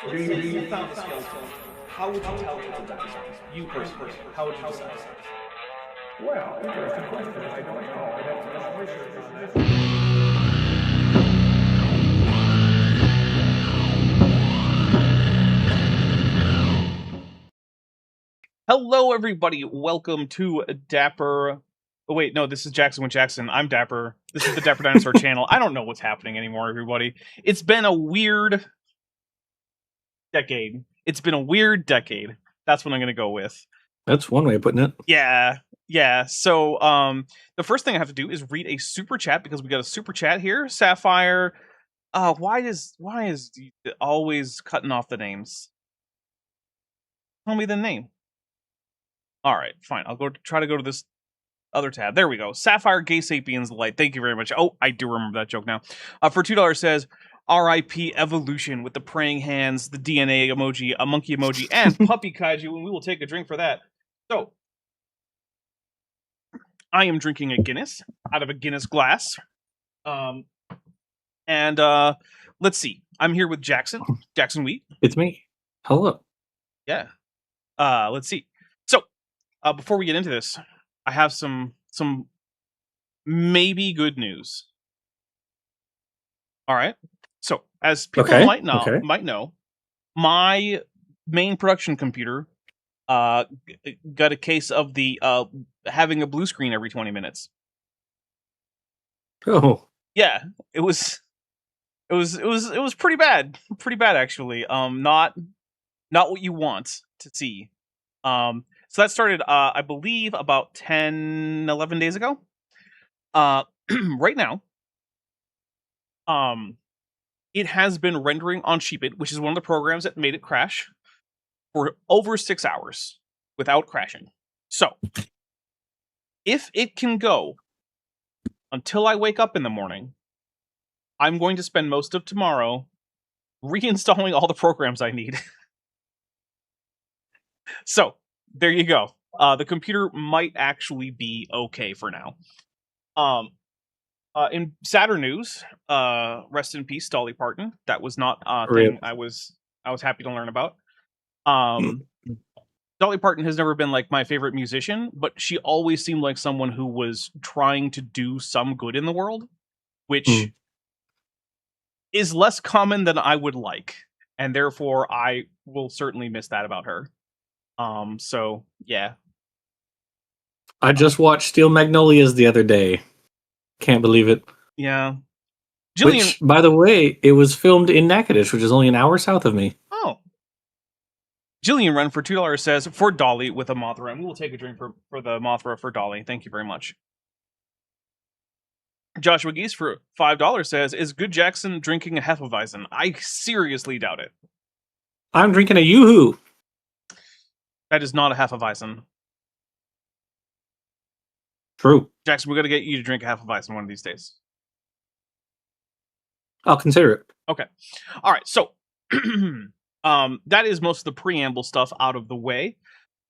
So let's say you found a skeleton. How would you tell people that it's you personally? How would you decide? Well, interesting question. I don't know. I'd have to do some research on that. Hello, everybody. Welcome to Dapper. Oh, wait, no, this is Jackson with Jackson. I'm Dapper. This is the Dapper Dinosaur channel. I don't know what's happening anymore, everybody. It's been a weird decade. It's been a weird decade. That's what I'm going to go with. That's one way of putting it. Yeah. So, the first thing I have to do is read a super chat because we got a super chat here. Sapphire. Why is it always cutting off the names? Tell me the name. All right, fine. I'll try to go to this other tab. There we go. Sapphire Gay Sapiens Light. Thank you very much. Oh, I do remember that joke now. For $2 says, R.I.P. Evolution with the praying hands, the DNA emoji, a monkey emoji, and puppy kaiju, and we will take a drink for that. So, I am drinking a Guinness out of a Guinness glass. And let's see. I'm here with Jackson Wheat. It's me. Hello. Yeah. Let's see. So, before we get into this, I have some maybe good news. All right. So, as people might know, my main production computer got a case of the having a blue screen every 20 minutes. Oh. Yeah, it was pretty bad. Pretty bad actually. Not what you want to see. So that started, I believe, about 10, 11 days ago. Right now, it has been rendering on Sheepit, which is one of the programs that made it crash, for over 6 hours without crashing. So, if it can go until I wake up in the morning, I'm going to spend most of tomorrow reinstalling all the programs I need. So, there you go. The computer might actually be okay for now. In sadder news, rest in peace, Dolly Parton. That was not a thing I was happy to learn about. Dolly Parton has never been like my favorite musician, but she always seemed like someone who was trying to do some good in the world, which is less common than I would like, and therefore I will certainly miss that about her. So yeah. I just watched Steel Magnolias the other day. Can't believe it. Yeah. Jillian, which, by the way, it was filmed in Natchitoches, which is only an hour south of me. Oh. Jillian Run for $2 says, for Dolly with a Mothra, and we will take a drink for the Mothra for Dolly. Thank you very much. Joshua Geese for $5 says, is Good Jackson drinking a Hefeweizen? I seriously doubt it. I'm drinking a Yoo-Hoo. That is not a Hefeweizen. True. Jackson, we're going to get you to drink a Hefeweizen one of these days. I'll consider it. Okay. All right. So, that is most of the preamble stuff out of the way.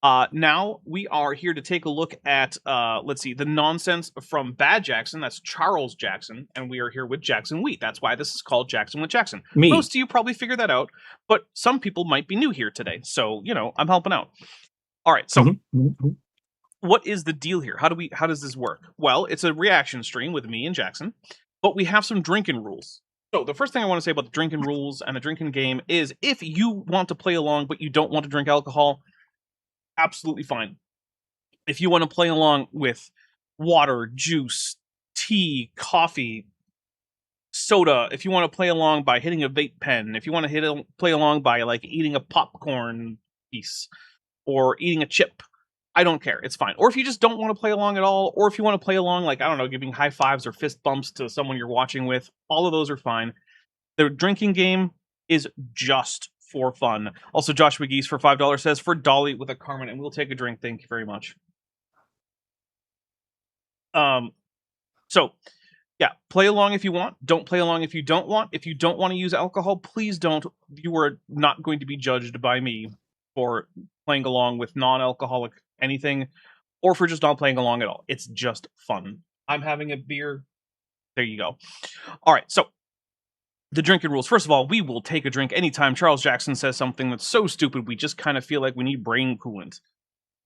Now we are here to take a look at, let's see, the nonsense from Bad Jackson. That's Charles Jackson. And we are here with Jackson Wheat. That's why this is called Jackson with Jackson. Me. Most of you probably figured that out, but some people might be new here today. So, I'm helping out. All right. So, what is the deal here? How does this work? Well, it's a reaction stream with me and Jackson, but we have some drinking rules. So the first thing I want to say about the drinking rules and the drinking game is if you want to play along but you don't want to drink alcohol, absolutely fine. If you want to play along with water, juice, tea, coffee, soda, if you want to play along by hitting a vape pen, if you want to play along by like eating a popcorn piece or eating a chip, I don't care. It's fine. Or if you just don't want to play along at all, or if you want to play along, like, I don't know, giving high fives or fist bumps to someone you're watching with, all of those are fine. The drinking game is just for fun. Also, Joshua Geese for $5 says, for Dolly with a Carmen, and we'll take a drink. Thank you very much. So, yeah, play along if you want. Don't play along if you don't want. If you don't want to use alcohol, please don't. You are not going to be judged by me for playing along with non-alcoholic anything, or for just not playing along at all. It's just fun. I'm having a beer. There you go. All right, so The drinking rules. First of all, we will take a drink anytime Charles Jackson says something that's so stupid we just kind of feel like we need brain coolant.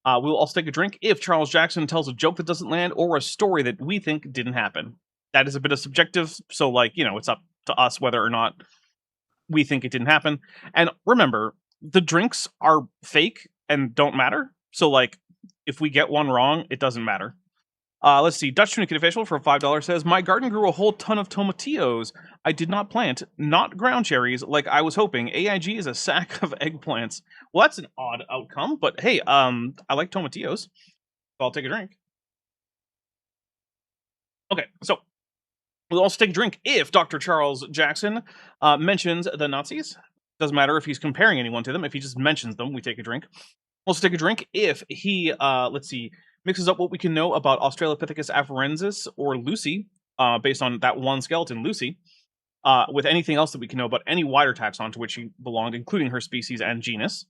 We'll also take a drink if Charles Jackson tells a joke that doesn't land or a story that we think didn't happen. That is a bit of subjective, so like, it's up to us whether or not we think it didn't happen. And remember, the drinks are fake and don't matter. So like, if we get one wrong, it doesn't matter. Let's see. Dutch Tunic Official for $5 says, my garden grew a whole ton of tomatillos. I did not plant, not ground cherries like I was hoping. AIG is a sack of eggplants. Well, that's an odd outcome, but hey, I like tomatillos, so I'll take a drink. Okay, so we'll also take a drink if Dr. Charles Jackson mentions the Nazis. Doesn't matter if he's comparing anyone to them. If he just mentions them, we take a drink. We'll also take a drink if he, mixes up what we can know about Australopithecus afarensis or Lucy, based on that one skeleton, Lucy, with anything else that we can know about any wider taxon to which she belonged, including her species and genus.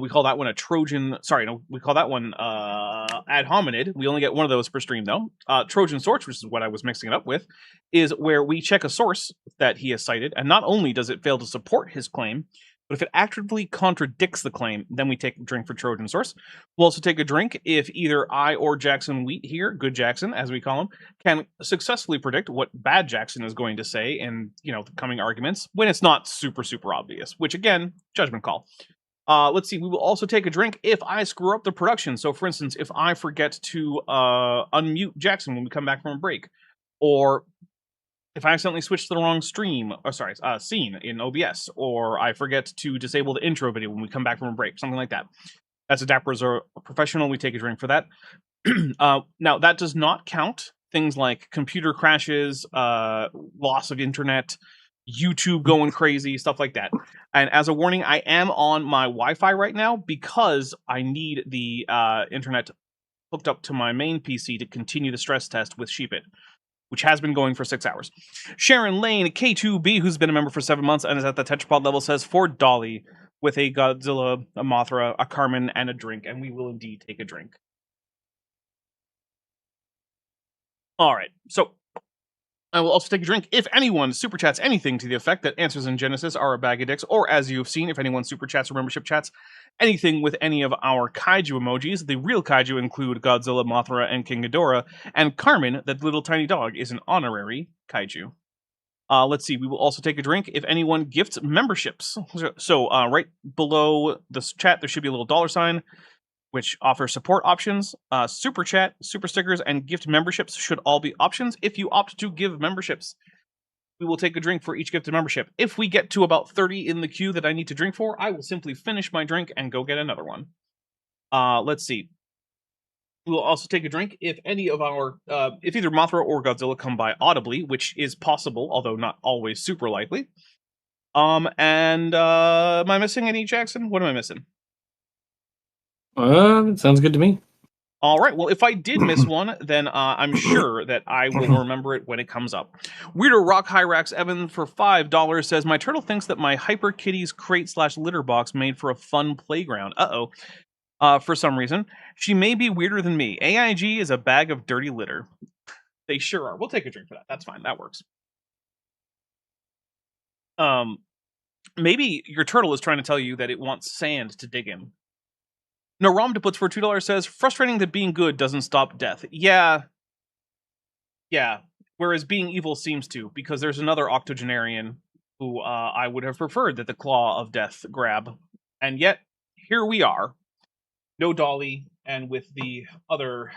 We call that one a Trojan. Sorry, no, we call that one ad hominid. We only get one of those per stream, though. Trojan source, which is what I was mixing it up with, is where we check a source that he has cited, and not only does it fail to support his claim, but if it actively contradicts the claim, then we take a drink for Trojan source. We'll also take a drink if either I or Jackson Wheat here, good Jackson, as we call him, can successfully predict what bad Jackson is going to say in, the coming arguments when it's not super, super obvious, which again, judgment call. Let's see, we will also take a drink if I screw up the production. So for instance, if I forget to unmute Jackson when we come back from a break, or if I accidentally switch to the wrong scene in OBS, or I forget to disable the intro video when we come back from a break, something like that. That's a Dapper as a professional. We take a drink for that. Now, that does not count things like computer crashes, loss of internet, YouTube going crazy, stuff like that. And as a warning, I am on my Wi-Fi right now because I need the internet hooked up to my main PC to continue the stress test with Sheepit, which has been going for 6 hours. Sharon Lane, K2B, who's been a member for 7 months and is at the tetrapod level, says, for Dolly, with a Godzilla, a Mothra, a Carmen, and a drink, and we will indeed take a drink. All right, so I will also take a drink if anyone super chats anything to the effect that Answers in Genesis are a bag of dicks, or as you've seen, if anyone super chats or membership chats anything with any of our kaiju emojis. The real kaiju include Godzilla, Mothra, and King Ghidorah, and Carmen, that little tiny dog, is an honorary kaiju. Let's see, we will also take a drink if anyone gifts memberships. So right below this chat, there should be a little $sign, which offers support options. Super chat, super stickers, and gift memberships should all be options. If you opt to give memberships, we will take a drink for each gifted membership. If we get to about 30 in the queue that I need to drink for, I will simply finish my drink and go get another one. Let's see. We will also take a drink if any of our, if either Mothra or Godzilla come by audibly, which is possible, although not always super likely. Am I missing any, Jackson? What am I missing? It sounds good to me. All right. Well, if I did miss one, then I'm sure that I will remember it when it comes up. Weirdo Rock Hyrax Evan for $5 says, my turtle thinks that my Hyper Kitties crate / litter box made for a fun playground. For some reason. She may be weirder than me. AIG is a bag of dirty litter. They sure are. We'll take a drink for that. That's fine. That works. Maybe your turtle is trying to tell you that it wants sand to dig in. No, Ramdaputs for $2 says, frustrating that being good doesn't stop death. Yeah. Whereas being evil seems to, because there's another octogenarian who I would have preferred that the claw of death grab. And yet, here we are. No Dolly, and with the other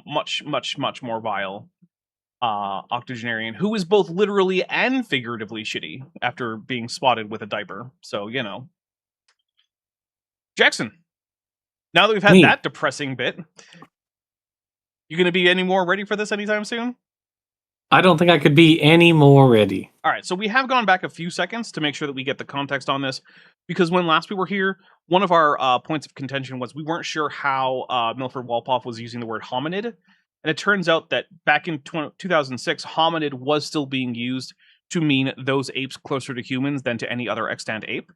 much, much, much more vile octogenarian, who is both literally and figuratively shitty after being spotted with a diaper. So, Jackson. Now that we've had that depressing bit, you going to be any more ready for this anytime soon? I don't think I could be any more ready. All right, so we have gone back a few seconds to make sure that we get the context on this, because when last we were here, one of our points of contention was we weren't sure how Milford Walpoff was using the word hominid, and it turns out that back in 2006, hominid was still being used to mean those apes closer to humans than to any other extant ape.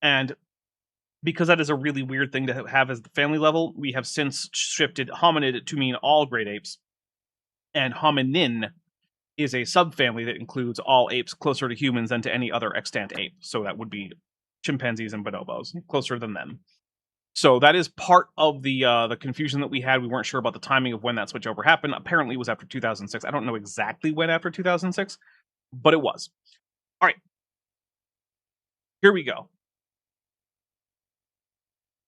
And because that is a really weird thing to have as the family level, we have since shifted hominid to mean all great apes, and hominin is a subfamily that includes all apes closer to humans than to any other extant ape. So that would be chimpanzees and bonobos, closer than them. So that is part of the confusion that we had. We weren't sure about the timing of when that switchover happened. Apparently, it was after 2006. I don't know exactly when after 2006, but it was. All right, here we go.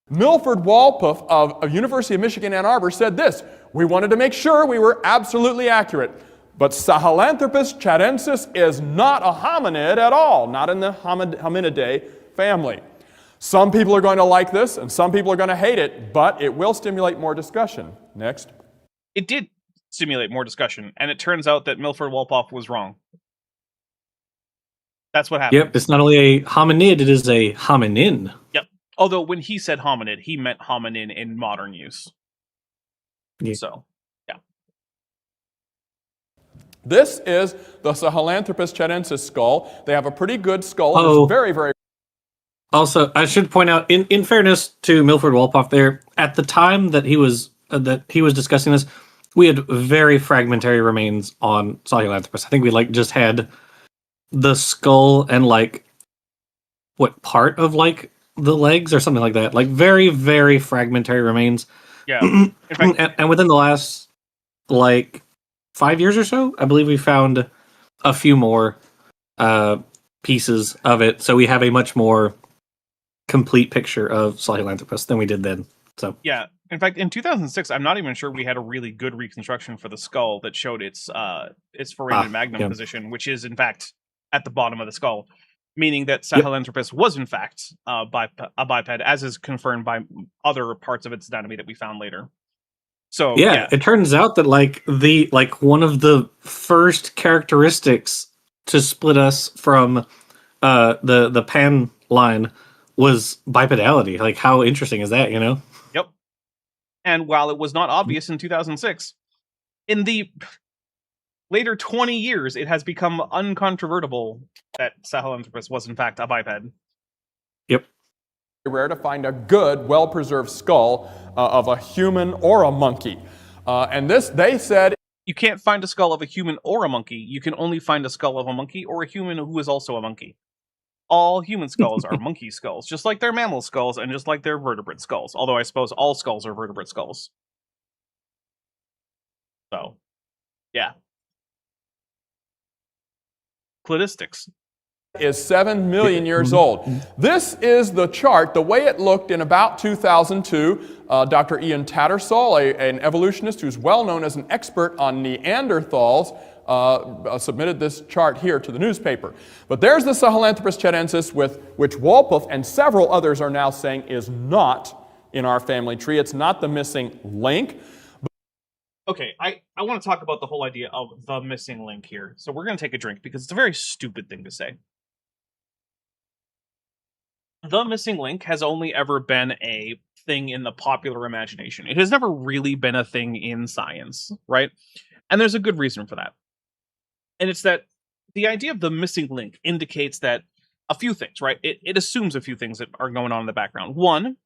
Milford Walpuff of University of Michigan, Ann Arbor said this: "We wanted to make sure we were absolutely accurate, but Sahelanthropus chadensis is not a hominid at all, not in the hominidae family. Some people are going to like this, and some people are going to hate it, but it will stimulate more discussion." Next. It did stimulate more discussion, and it turns out that Milford Walpoff was wrong. That's what happened. Yep, it's not only a hominid, it is a hominin. Yep. Although when he said hominid, he meant hominin in modern use. Yeah. So, yeah. This is the Sahelanthropus chadensis skull. They have a pretty good skull. Oh. It's very, very... Also, I should point out, in fairness to Milford Walpoff there, at the time that he was discussing this, we had very fragmentary remains on Sahelanthropus. I think we just had the skull and what part of the legs or something like that. Very, very fragmentary remains. Yeah. In fact, and within the last 5 years or so, I believe we found a few more pieces of it. So we have a much more complete picture of Sahelanthropus than we did then. So yeah. In fact, in 2006, I'm not even sure we had a really good reconstruction for the skull that showed its foramen magnum position, which is in fact at the bottom of the skull, meaning that Sahelanthropus was in fact a biped, as is confirmed by other parts of its anatomy that we found later. So yeah, it turns out that one of the first characteristics to split us from the Pan line was bipedality. How interesting is that, Yep. And while it was not obvious in 2006, in the later 20 years, it has become uncontrovertible that Sahelanthropus was in fact a biped. Yep. Rare to find a good, well-preserved skull of a human or a monkey. And this, they said... You can't find a skull of a human or a monkey. You can only find a skull of a monkey or a human who is also a monkey. All human skulls are monkey skulls, just like they're mammal skulls and just like they're vertebrate skulls. Although I suppose all skulls are vertebrate skulls. So, yeah. Cladistics is 7 million years old. This is the chart, the way it looked in about 2002. Dr. Ian Tattersall, an evolutionist who's well known as an expert on Neanderthals, submitted this chart here to the newspaper. But there's the Sahelanthropus chadensis, which Walpoff and several others are now saying is not in our family tree. It's not the missing link. Okay, I want to talk about the whole idea of the missing link here. So we're going to take a drink because it's a very stupid thing to say. The missing link has only ever been a thing in the popular imagination. It has never really been a thing in science, right? And there's a good reason for that. And it's that the idea of the missing link indicates that a few things, right? It assumes a few things that are going on in the background. One,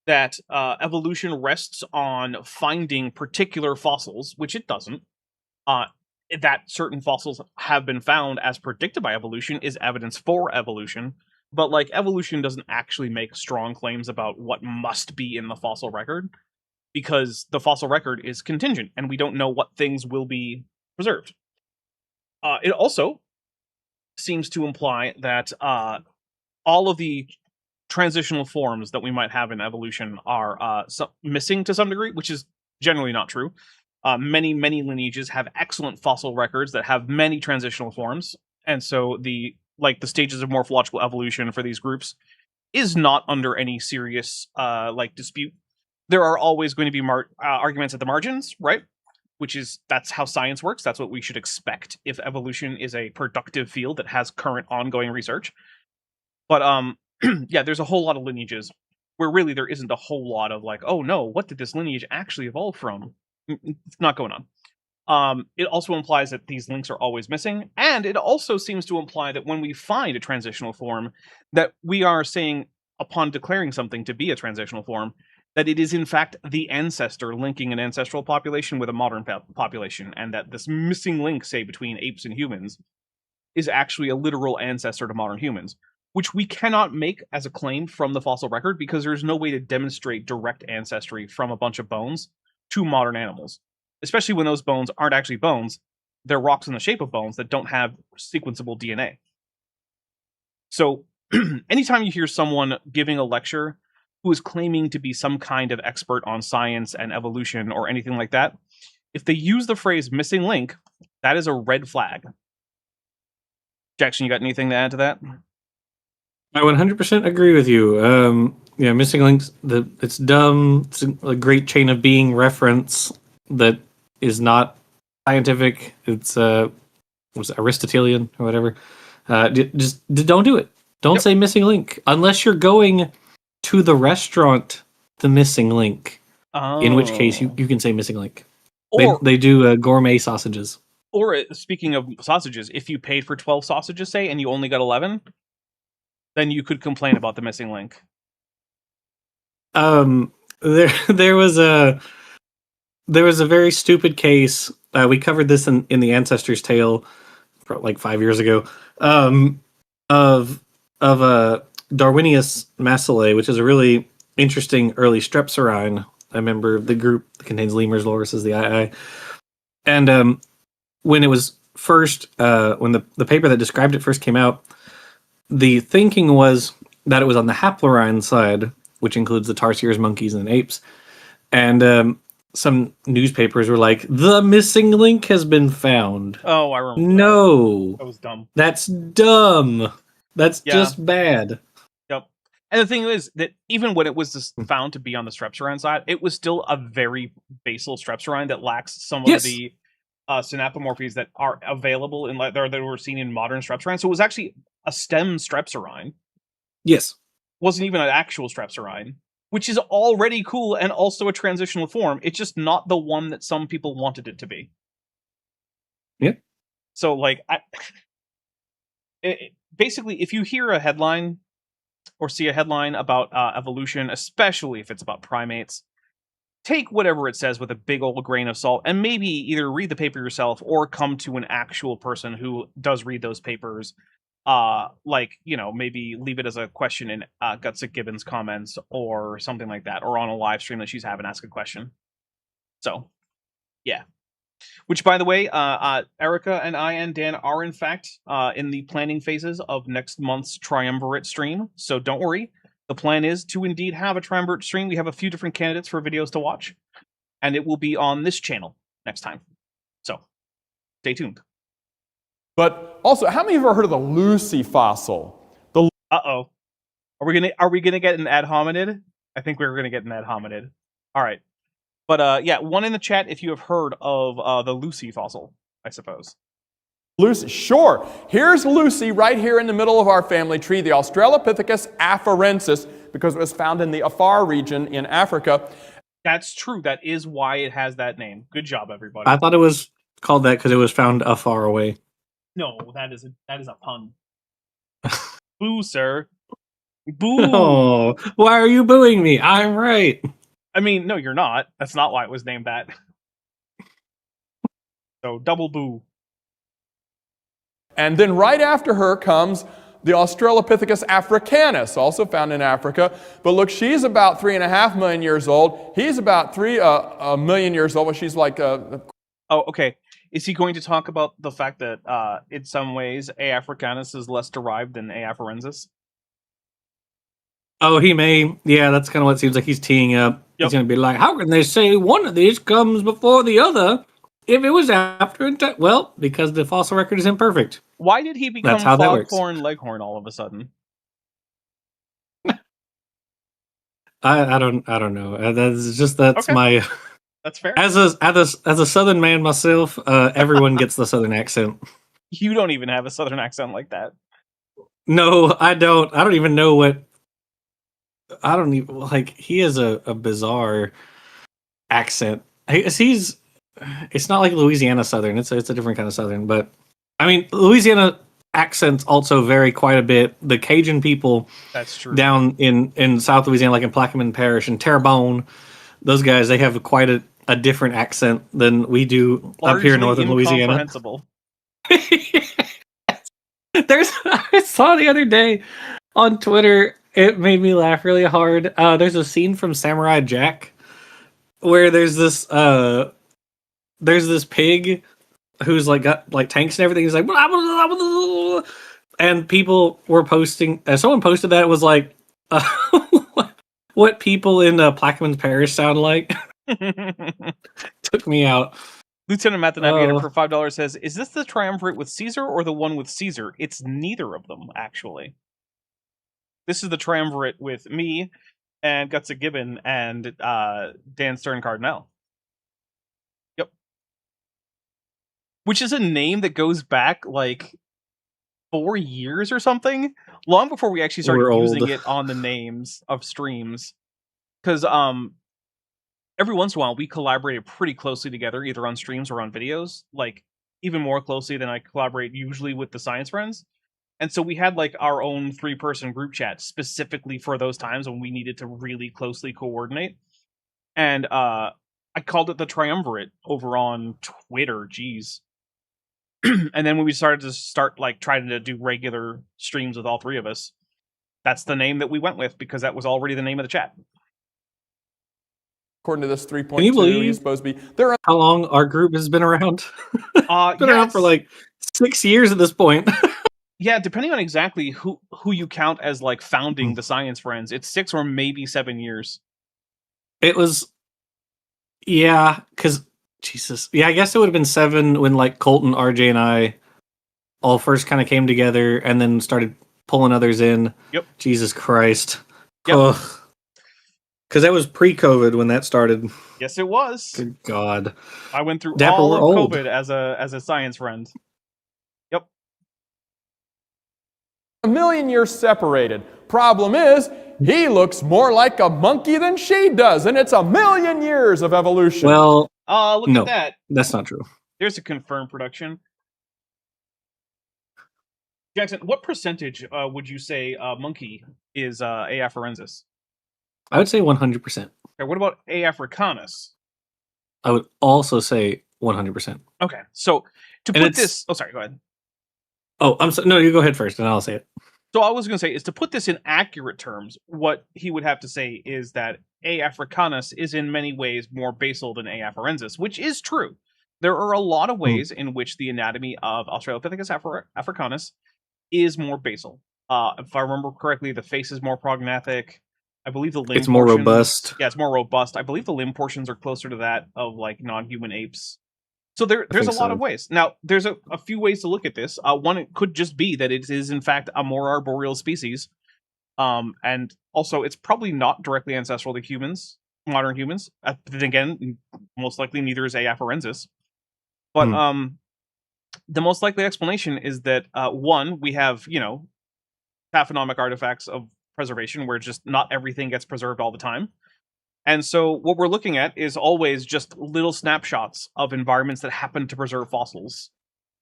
that evolution rests on finding particular fossils, which it doesn't. That certain fossils have been found as predicted by evolution is evidence for evolution. But evolution doesn't actually make strong claims about what must be in the fossil record, because the fossil record is contingent and we don't know what things will be preserved. It also seems to imply that all of the transitional forms that we might have in evolution are missing to some degree, which is generally not true. Many lineages have excellent fossil records that have many transitional forms, and so the stages of morphological evolution for these groups is not under any serious dispute. There are always going to be arguments at the margins, right? That's how science works. That's what we should expect if evolution is a productive field that has current ongoing research. But yeah, there's a whole lot of lineages where really there isn't a whole lot of oh no, what did this lineage actually evolve from? It's not going on. It also implies that these links are always missing, and it also seems to imply that when we find a transitional form, that we are saying, upon declaring something to be a transitional form, that it is in fact the ancestor linking an ancestral population with a modern population, and that this missing link, say, between apes and humans, is actually a literal ancestor to modern humans, which we cannot make as a claim from the fossil record because there's no way to demonstrate direct ancestry from a bunch of bones to modern animals, especially when those bones aren't actually bones. They're rocks in the shape of bones that don't have sequenceable DNA. So anytime you hear someone giving a lecture who is claiming to be some kind of expert on science and evolution or anything like that, if they use the phrase missing link, that is a red flag. Jackson, you got anything to add to that? I 100% agree with you. Yeah, missing links. It's dumb. It's a great chain of being reference that is not scientific. It's was it Aristotelian or whatever. Just don't do it. Don't say missing link unless you're going to the restaurant. The missing link. In which case you can say missing link. Or they do gourmet sausages. Or speaking of sausages, if you paid for 12 sausages, say, and you only got 11, then you could complain about the missing link. There was a very stupid case. We covered this in the Ancestor's Tale like 5 years ago. Of a Darwinius maculae, which is a really interesting early strepsirrhine, a member of the group that contains lemurs, lorises, the ii. And when it was first, when the paper that described it first came out, the thinking was that it was on the haplorhine side, which includes the tarsiers, monkeys, and apes. And some newspapers were like, the missing link has been found. Oh, I remember. No. That was dumb. That's dumb. That's just bad. Yep. And the thing is that even when it was found to be on the strepsirrhine side, it was still a very basal strepsirrhine that lacks some of the synapomorphies that are available in that were seen in modern strepsirrhine. So it was actually a stem strepsirrhine. Yes. Wasn't even an actual strepsirrhine, which is already cool and also a transitional form. It's just not the one that some people wanted it to be. Yeah. So, like, basically, if you hear a headline or see a headline about evolution, especially if it's about primates, take whatever it says with a big old grain of salt and maybe either read the paper yourself or come to an actual person who does read those papers. Maybe leave it as a question in Gutsick Gibbons comments or something like that, or on a live stream that she's having, ask a question. So, yeah. Which, by the way, Erica and I and Dan are, in fact, in the planning phases of next month's Triumvirate stream. So don't worry. The plan is to indeed have a Triumvirate stream. We have a few different candidates for videos to watch. And it will be on this channel next time. So, stay tuned. But also, how many of you have heard of the Lucy fossil? Uh-oh. Are we gonna get an ad hominid? I think we're gonna get an ad hominid. All right. But yeah, one in the chat if you have heard of the Lucy fossil, I suppose. Lucy, sure. Here's Lucy right here in the middle of our family tree, the Australopithecus afarensis, because it was found in the Afar region in Africa. That's true. That is why it has that name. Good job, everybody. I thought it was called that because it was found afar away. No, that is a pun. Boo, sir. Boo. Oh, why are you booing me? I'm right. I mean, no, you're not. That's not why it was named that. So, double boo. And then right after her comes the Australopithecus africanus, also found in Africa. But look, she's about 3.5 million years old. He's about 3 million years old. Well, she's like... Oh, okay. Is he going to talk about the fact that, in some ways, A. africanus is less derived than A. afarensis? Oh, he may. Yeah, that's kind of what it seems like he's teeing up. Yep. He's going to be like, how can they say one of these comes before the other if it was after? Well, because the fossil record is imperfect. Why did he become Foghorn Leghorn all of a sudden? I don't know. That's okay. my... That's fair. As a Southern man myself, everyone gets the Southern accent. You don't even have a Southern accent like that. No, I don't. I don't even know what. I don't even like. He has a bizarre accent. It's not like Louisiana Southern. It's a different kind of Southern. But I mean, Louisiana accents also vary quite a bit. The Cajun people That's true. down in South Louisiana, like in Plaquemine Parish and Terrebonne, those guys, they have quite a different accent than we do up here in northern Louisiana. Incomprehensible. I saw the other day on Twitter, it made me laugh really hard. There's a scene from Samurai Jack where there's this pig who's like got like tanks and everything. He's like, blah, blah, blah, blah. And people were posting. Someone posted that it was like what people in Plaquemine Parish sound like. Took me out. Lieutenant Matt the Navigator for $5 says, "Is this the triumvirate with Caesar or the one with Caesar?" It's neither of them, actually. This is the triumvirate with me and Gutsa Gibbon and Dan Stern Cardinal. Yep. Which is a name that goes back like 4 years or something, long before we actually started using it on the names of streams. Because every once in a while we collaborated pretty closely together, either on streams or on videos, like even more closely than I collaborate usually with the Science Friends. And so we had like our own 3-person group chat specifically for those times when we needed to really closely coordinate. And I called it the Triumvirate over on Twitter. Jeez. And then when we started to trying to do regular streams with all 3 of us, that's the name that we went with because that was already the name of the chat. According to this 3.2, Can you believe he's supposed to be there. How long our group has been around? It's been around for like 6 years at this point. Yeah, depending on exactly who you count as like founding the Science Friends, it's 6 or maybe 7 years. It was, yeah, because Jesus, yeah, I guess it would have been 7 when like Colton, RJ, and I all first kind of came together, and then started pulling others in. Yep. Jesus Christ. Yep. Because that was pre-COVID when that started. Yes, it was. Good God. I went through Dapper, all we're of old. COVID as a Science Friend. Yep. A million years separated. Problem is, he looks more like a monkey than she does, and it's a million years of evolution. Well, Look no, at that. that's not true. There's a confirmed production. Jackson, what percentage would you say monkey is A. afarensis? I would say 100%. Okay, what about A. africanus? I would also say 100%. Okay, so to And put this... Oh, sorry, go ahead. Oh, no, you go ahead first, and I'll say it. So I was going to say, is to put this in accurate terms, what he would have to say is that A. africanus is in many ways more basal than A. afarensis, which is true. There are a lot of ways in which the anatomy of Australopithecus africanus is more basal. If I remember correctly, the face is more prognathic. I believe the limb It's more portions- robust. Yeah, it's more robust. I believe the limb portions are closer to that of like non-human apes. So there's a lot of ways. Now, there's a few ways to look at this. One, it could just be that it is, in fact, a more arboreal species. And also, it's probably not directly ancestral to humans, modern humans. Then again, most likely neither is A. afarensis. But the most likely explanation is that, one, we have, taphonomic artifacts of preservation where just not everything gets preserved all the time. And so what we're looking at is always just little snapshots of environments that happen to preserve fossils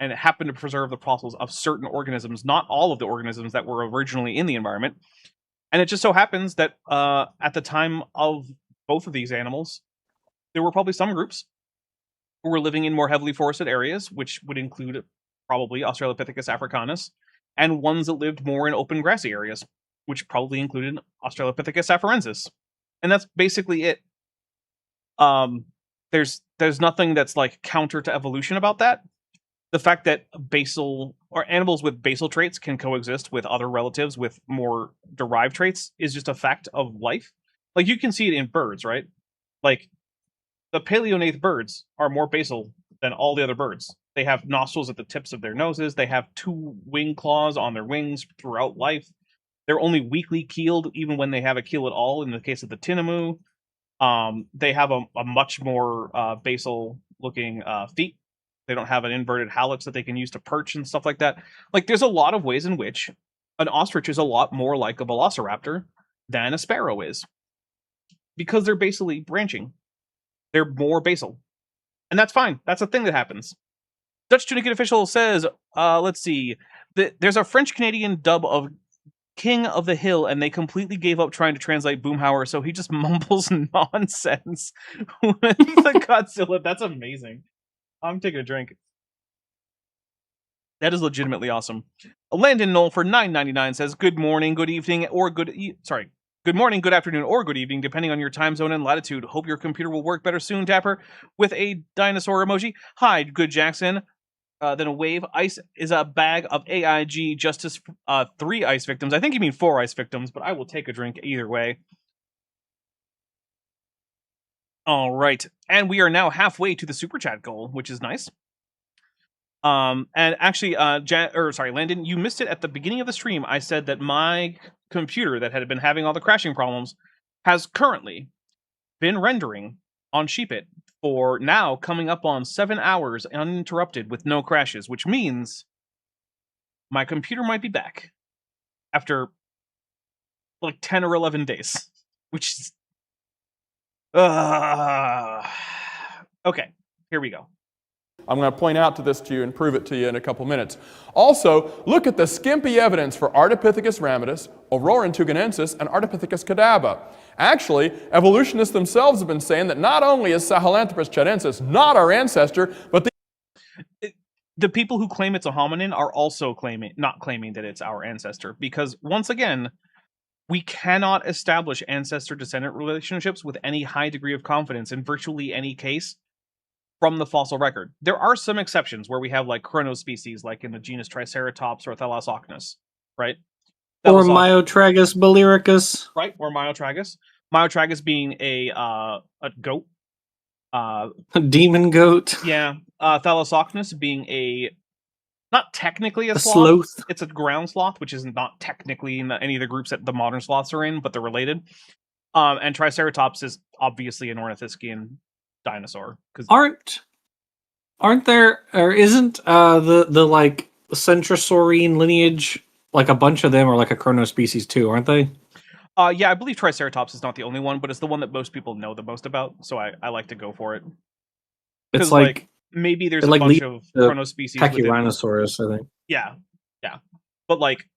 and happen to preserve the fossils of certain organisms, not all of the organisms that were originally in the environment. And it just so happens that at the time of both of these animals, there were probably some groups who were living in more heavily forested areas, which would include probably Australopithecus africanus, and ones that lived more in open grassy areas, which probably included Australopithecus afarensis. And that's basically it. There's nothing that's like counter to evolution about that. The fact that basal or animals with basal traits can coexist with other relatives with more derived traits is just a fact of life. Like you can see it in birds, right? Like the paleognathe birds are more basal than all the other birds. They have nostrils at the tips of their noses. They have 2 wing claws on their wings throughout life. They're only weakly keeled, even when they have a keel at all. In the case of the tinamou, they have a much more basal-looking feet. They don't have an inverted hallux that they can use to perch and stuff like that. Like, there's a lot of ways in which an ostrich is a lot more like a velociraptor than a sparrow is. Because they're basally branching. They're more basal. And that's fine. That's a thing that happens. Dutch Tunicate Official says, let's see, There's a French-Canadian dub of King of the Hill, and they completely gave up trying to translate Boomhauer, so he just mumbles nonsense with the Godzilla. That's amazing. I'm taking a drink. That is legitimately awesome. Landon Knoll for $9.99 says, "Good morning, good evening, or good morning, good afternoon, or good evening, depending on your time zone and latitude. Hope your computer will work better soon, Dapper." With a dinosaur emoji. Hi, good Jackson. Then a wave. Ice is a bag of AIG Justice 3 ice victims. I think you mean 4 ice victims, but I will take a drink either way. All right. And we are now halfway to the super chat goal, which is nice. And actually, Landon, you missed it at the beginning of the stream. I said that my computer that had been having all the crashing problems has currently been rendering on Sheepit for now coming up on 7 hours uninterrupted with no crashes, which means my computer might be back after like 10 or 11 days, which is... Okay, here we go. I'm going to point out to this to you and prove it to you in a couple minutes. Also, look at the skimpy evidence for Ardipithecus ramidus, Auroran tuganensis, and Ardipithecus cadaba. Actually, evolutionists themselves have been saying that not only is Sahelanthropus chadensis not our ancestor, but the people who claim it's a hominin are also not claiming that it's our ancestor, because once again, we cannot establish ancestor-descendant relationships with any high degree of confidence in virtually any case from the fossil record. There are some exceptions where we have like chronospecies, like in the genus Triceratops or Thalassocnus, right? Or Myotragus bulyricus. Right, or Myotragus. Myotragus being a goat. A demon goat. Yeah. Thalassocnus being not technically a sloth. It's a ground sloth, which is not technically in any of the groups that the modern sloths are in, but they're related. And Triceratops is obviously an ornithischian dinosaur. Aren't there, or isn't the like Centrosaurine lineage, like a bunch of them are like a chronospecies too, aren't they? Yeah, I believe Triceratops is not the only one, but it's the one that most people know the most about, so I like to go for it. It's like maybe there's a bunch of chronospecies. Pachyrhinosaurus, I think. Yeah. But like,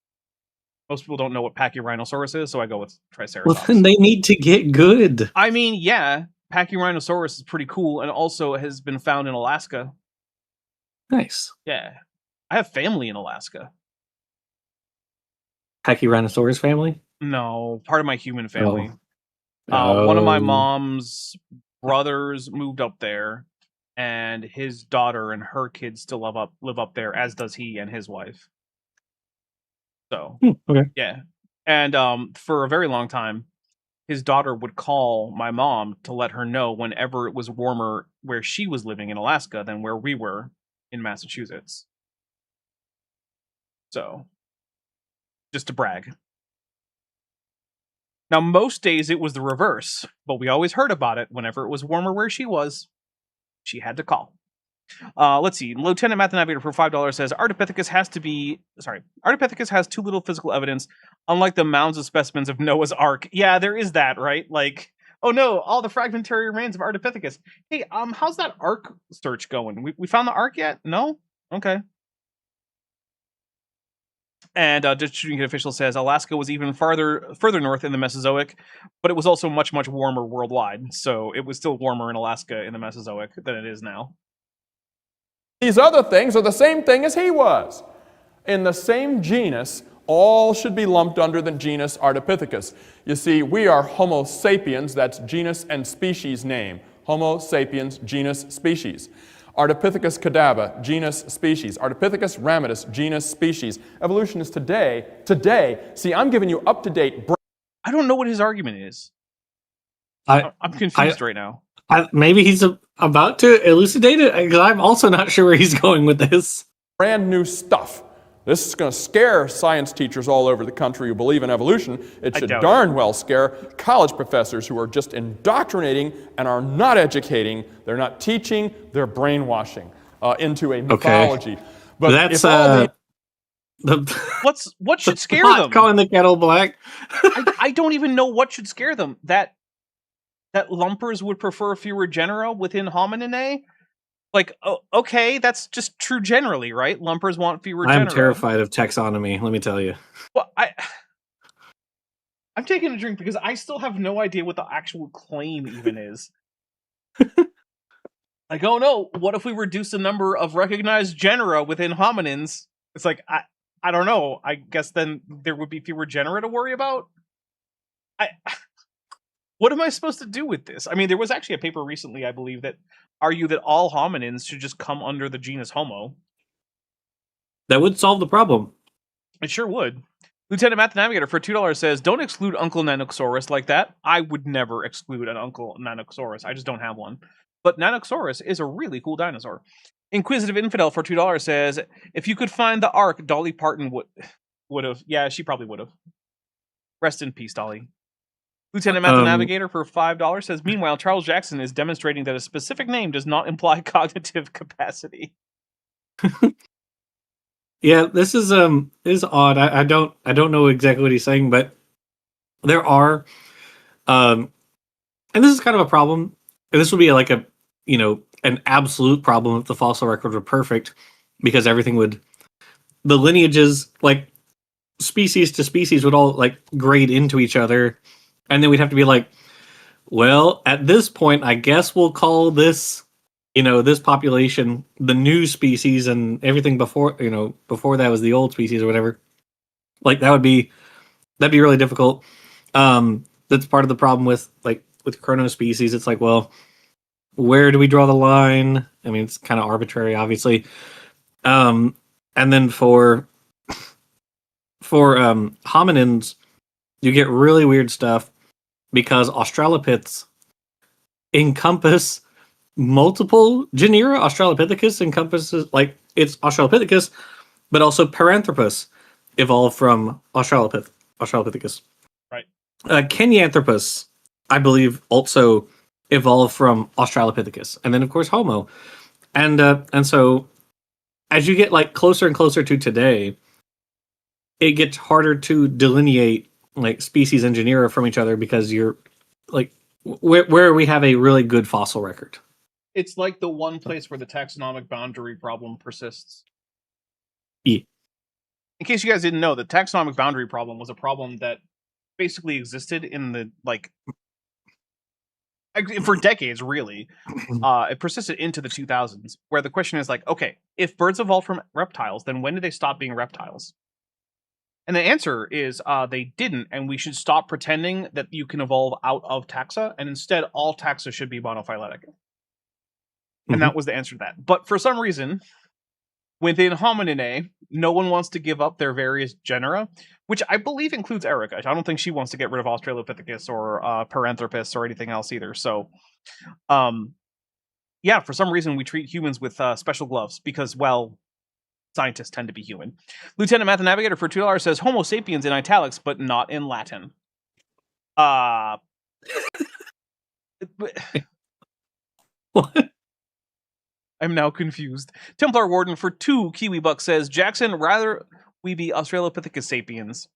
most people don't know what Pachyrhinosaurus is, so I go with Triceratops. Well, then they need to get good. I mean, yeah, Pachyrhinosaurus is pretty cool, and also has been found in Alaska. Nice. Yeah. I have family in Alaska. Pachyrhinosaurus family? No, part of my human family. Oh. One of my mom's brothers moved up there, and his daughter and her kids still live up there, as does he and his wife. So, okay. Yeah. And for a very long time, his daughter would call my mom to let her know whenever it was warmer where she was living in Alaska than where we were in Massachusetts. So, just to brag. Now, most days it was the reverse, but we always heard about it whenever it was warmer where she was. She had to call. Let's see. Lieutenant Math Navigator for $5 says Ardipithecus has too little physical evidence, unlike the mounds of specimens of Noah's Ark. Yeah, there is that, right? Like, oh no, all the fragmentary remains of Ardipithecus. Hey, how's that Ark search going? We found the Ark yet? No? Okay. And Distributing Official says Alaska was even further north in the Mesozoic, but it was also much, much warmer worldwide. So it was still warmer in Alaska in the Mesozoic than it is now. these other things are the same thing as he was. In the same genus, all should be lumped under the genus Ardipithecus. You see, we are Homo sapiens, that's genus and species name. Homo sapiens, genus, species. Ardipithecus cadaba, genus, species. Ardipithecus ramidus, genus, species. Evolution is today. See, I'm giving you up-to-date... I don't know what his argument is. I'm confused right now. Maybe he's about to elucidate it, because I'm also not sure where he's going with this. Brand new stuff. This is going to scare science teachers all over the country who believe in evolution. It should darn well scare college professors who are just indoctrinating and are not educating. They're not teaching, they're brainwashing into a mythology. Okay. But that's what should scare them? Calling the kettle black. I don't even know what should scare them. That lumpers would prefer fewer genera within homininae? Like, okay, that's just true generally, right? Lumpers want fewer I'm genera. terrified of taxonomy, let me tell you. Well, I'm taking a drink because I still have no idea what the actual claim even is. Like, oh no, what if we reduce the number of recognized genera within hominins? It's like, I don't know. I guess then there would be fewer genera to worry about. What am I supposed to do with this? I mean, there was actually a paper recently, I believe, that argued that all hominins should just come under the genus Homo. That would solve the problem. It sure would. Lieutenant Matt the Navigator for $2 says, don't exclude Uncle Nanosaurus like that. I would never exclude an Uncle Nanosaurus. I just don't have one. But Nanosaurus is a really cool dinosaur. Inquisitive Infidel for $2 says, if you could find the Ark, Dolly Parton would have. Yeah, she probably would have. Rest in peace, Dolly. Lieutenant Matt the Navigator for $5 says, meanwhile, Charles Jackson is demonstrating that a specific name does not imply cognitive capacity. Yeah, this is odd. I don't know exactly what he's saying, but there are and this is kind of a problem. This would be like a an absolute problem if the fossil record were perfect, because the lineages, like species to species, would all like grade into each other, and then we'd have to be like, well, at this point, I guess we'll call this this population the new species, and everything before that was the old species or whatever. Like that'd be really difficult. That's part of the problem with chronospecies. It's like, well, where do we draw the line? I mean, it's kind of arbitrary, obviously. And then for hominins, you get really weird stuff because Australopiths encompass multiple genera. Australopithecus encompasses, like, it's Australopithecus, but also Paranthropus evolved from Australopithecus. Right. Kenyanthropus, I believe, also evolved from Australopithecus, and then of course Homo, and so as you get like closer and closer to today, it gets harder to delineate like species and genera from each other, because you're like where we have a really good fossil record. It's like the one place where the taxonomic boundary problem persists. Yeah. In case you guys didn't know, the taxonomic boundary problem was a problem that basically existed in the for decades, really. It persisted into the 2000s, where the question is like, okay, if birds evolved from reptiles, then when did they stop being reptiles? And the answer is they didn't, and we should stop pretending that you can evolve out of taxa, and instead all taxa should be monophyletic. And that was the answer to that. But for some reason, within Homininae, no one wants to give up their various genera, which I believe includes Erica. I don't think she wants to get rid of Australopithecus or Paranthropus or anything else either. So, yeah, for some reason we treat humans with special gloves because, well, scientists tend to be human. Lieutenant Math the Navigator for $2 says Homo sapiens in italics, but not in Latin. What? I'm now confused. Templar Warden for 2 Kiwi bucks says, Jackson, rather we be Australopithecus sapiens.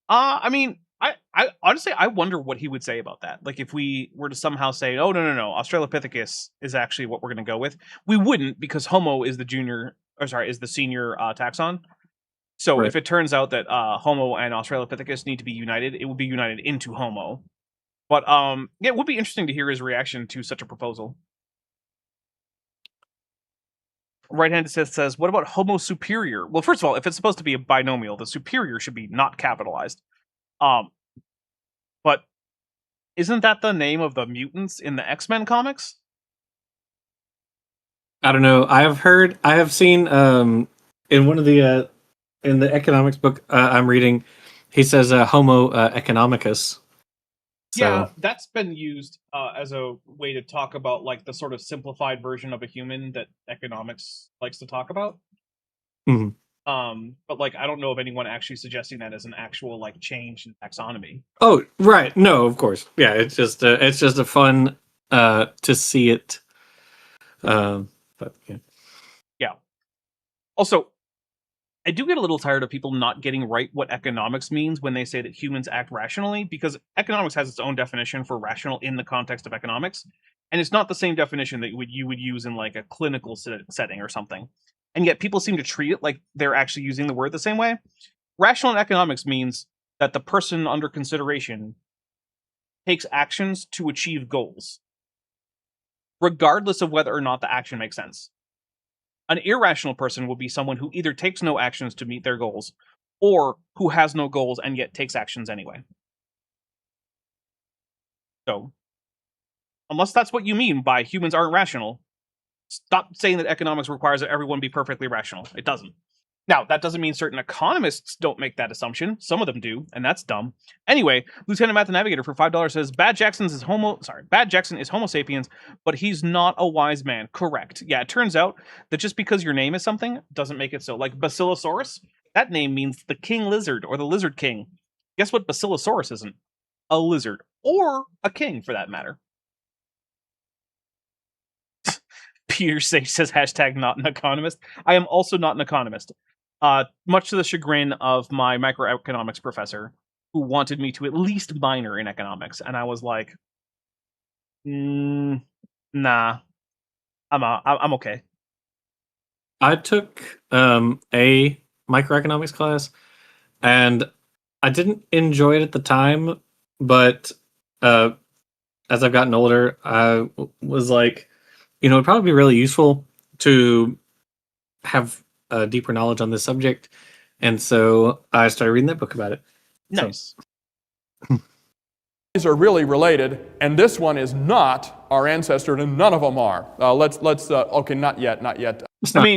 I mean, I honestly, I wonder what he would say about that. Like, if we were to somehow say, oh, no, Australopithecus is actually what we're going to go with. We wouldn't, because Homo is is the senior taxon. So right. If it turns out that Homo and Australopithecus need to be united, it will be united into Homo. But yeah, it would be interesting to hear his reaction to such a proposal. Right-handed says, what about Homo superior? Well, first of all, if it's supposed to be a binomial, the superior should be not capitalized. But isn't that the name of the mutants in the X-Men comics? I don't know. I have seen in one of the in the economics book I'm reading, he says Homo economicus. So. Yeah, that's been used as a way to talk about like the sort of simplified version of a human that economics likes to talk about. Mm-hmm. But like, I don't know of anyone actually suggesting that as an actual like change in taxonomy. Oh, right. No, of course. Yeah, it's just a fun to see it. But yeah. Yeah. Also, I do get a little tired of people not getting right what economics means when they say that humans act rationally, because economics has its own definition for rational in the context of economics. And it's not the same definition that you would use in like a clinical setting or something. And yet people seem to treat it like they're actually using the word the same way. Rational in economics means that the person under consideration takes actions to achieve goals, regardless of whether or not the action makes sense. An irrational person will be someone who either takes no actions to meet their goals, or who has no goals and yet takes actions anyway. So, unless that's what you mean by humans aren't rational, stop saying that economics requires that everyone be perfectly rational. It doesn't. Now, that doesn't mean certain economists don't make that assumption. Some of them do, and that's dumb. Anyway, Lieutenant Math the Navigator for $5 says, Bad Jackson is Homo sapiens, but he's not a wise man. Correct. Yeah, it turns out that just because your name is something doesn't make it so. Like Basilosaurus, that name means the king lizard, or the lizard king. Guess what Basilosaurus isn't? A lizard. Or a king, for that matter. Peter Sage says, hashtag not an economist. I am also not an economist. Much to the chagrin of my microeconomics professor, who wanted me to at least minor in economics. And I was like, nah, I'm okay. I took a microeconomics class, and I didn't enjoy it at the time, but as I've gotten older, I was like, it'd probably be really useful to have deeper knowledge on this subject, and so I started reading that book about it. Nice. These are really related, and this one is not our ancestor, and none of them are. Okay, not yet. It's not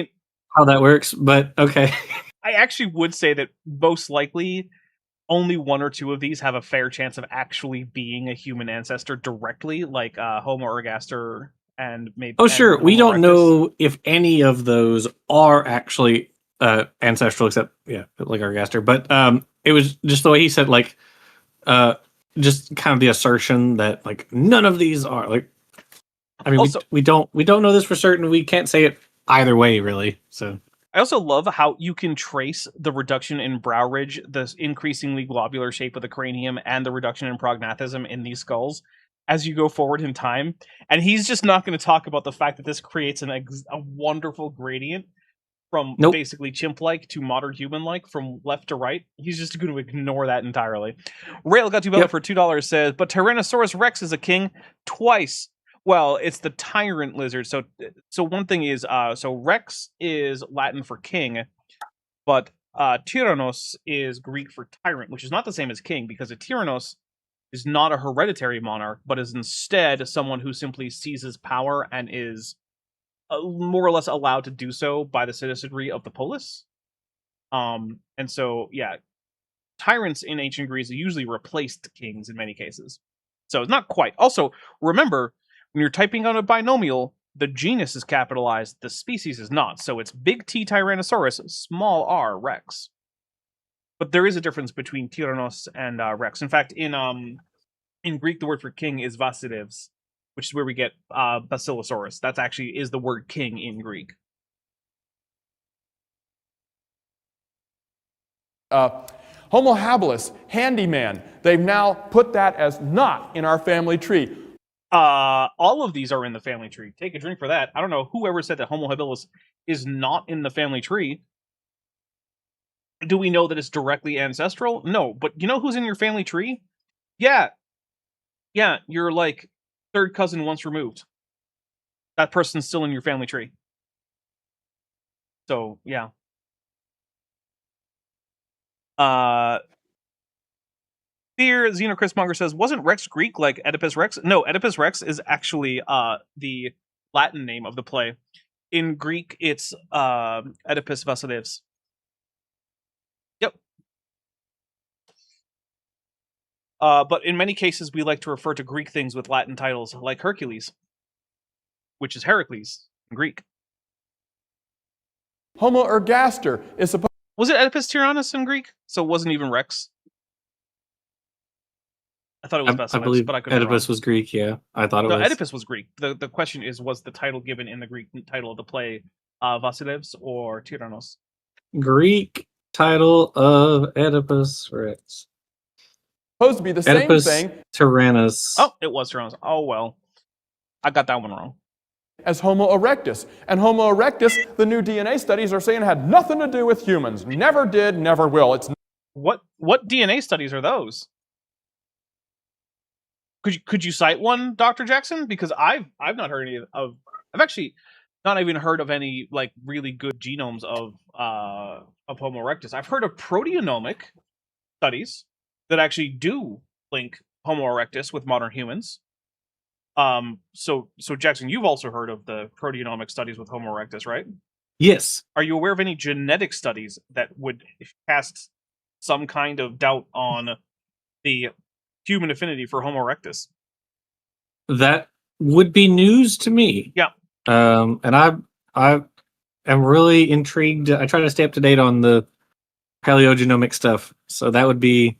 how that works, but okay. I actually would say that most likely only one or two of these have a fair chance of actually being a human ancestor directly, like Homo ergaster and maybe. Oh, sure. Homo We don't erectus. know if any of those are actually ancestral, except like ergaster. But it was just the way he said, like, just kind of the assertion that like none of these are like. I mean, also, we don't know this for certain. We can't say it either way, really. So. I also love how you can trace the reduction in brow ridge, the increasingly globular shape of the cranium, and the reduction in prognathism in these skulls as you go forward in time. And he's just not going to talk about the fact that this creates a wonderful gradient from basically chimp-like to modern human-like, from left to right. He's just going to ignore that entirely. Rail got $2 for $2 says, but Tyrannosaurus Rex is a king twice. Well, it's the tyrant lizard. So one thing is, so Rex is Latin for king, but Tyrannos is Greek for tyrant, which is not the same as king, because a Tyrannos is not a hereditary monarch, but is instead someone who simply seizes power and is more or less allowed to do so by the citizenry of the polis. And so, yeah, tyrants in ancient Greece usually replaced kings in many cases. So it's not quite. Also, remember, when you're typing on a binomial, the genus is capitalized, the species is not. So it's big T Tyrannosaurus, small r Rex. But there is a difference between Tyrannos and Rex. In fact, in Greek, the word for king is Vasilevs, which is where we get Basilosaurus. That's actually is the word king in Greek. Homo habilis, handyman. They've now put that as not in our family tree. All of these are in the family tree. Take a drink for that. I don't know whoever said that Homo habilis is not in the family tree. Do we know that it's directly ancestral? No, but you know who's in your family tree? Yeah, you're like third cousin once removed. That person's still in your family tree. So, yeah. Fear Xeno Chrismonger says, wasn't Rex Greek like Oedipus Rex? No, Oedipus Rex is actually the Latin name of the play. In Greek, it's Oedipus Vasilevs. Yep. But in many cases, we like to refer to Greek things with Latin titles, like Hercules, which is Heracles in Greek. Homo ergaster is supposed. Was it Oedipus Tyrannus in Greek? So it wasn't even Rex. I thought it was Basileus, I believe but I could Oedipus was Greek. Yeah, I thought it was. Oedipus was Greek. The question is, was the title given in the Greek title of the play Vasilevs or Tyrannos? Greek title of Oedipus Rex. Supposed to be the Oedipus same thing. Tyrannus. Oh, it was Tyrannos. Oh well. I got that one wrong. As Homo erectus. And Homo erectus, the new DNA studies are saying had nothing to do with humans. Never did, never will. It's What DNA studies are those? Could you cite one, Dr. Jackson? Because I've not heard any of. I've actually not even heard of any like really good genomes of Homo erectus. I've heard of proteomic studies that actually do link Homo erectus with modern humans. So Jackson, you've also heard of the proteomic studies with Homo erectus, right? Yes. Are you aware of any genetic studies that would cast some kind of doubt on the human affinity for Homo erectus? That would be news to me. Yeah. And I am really intrigued. I try to stay up to date on the paleogenomic stuff, so that would be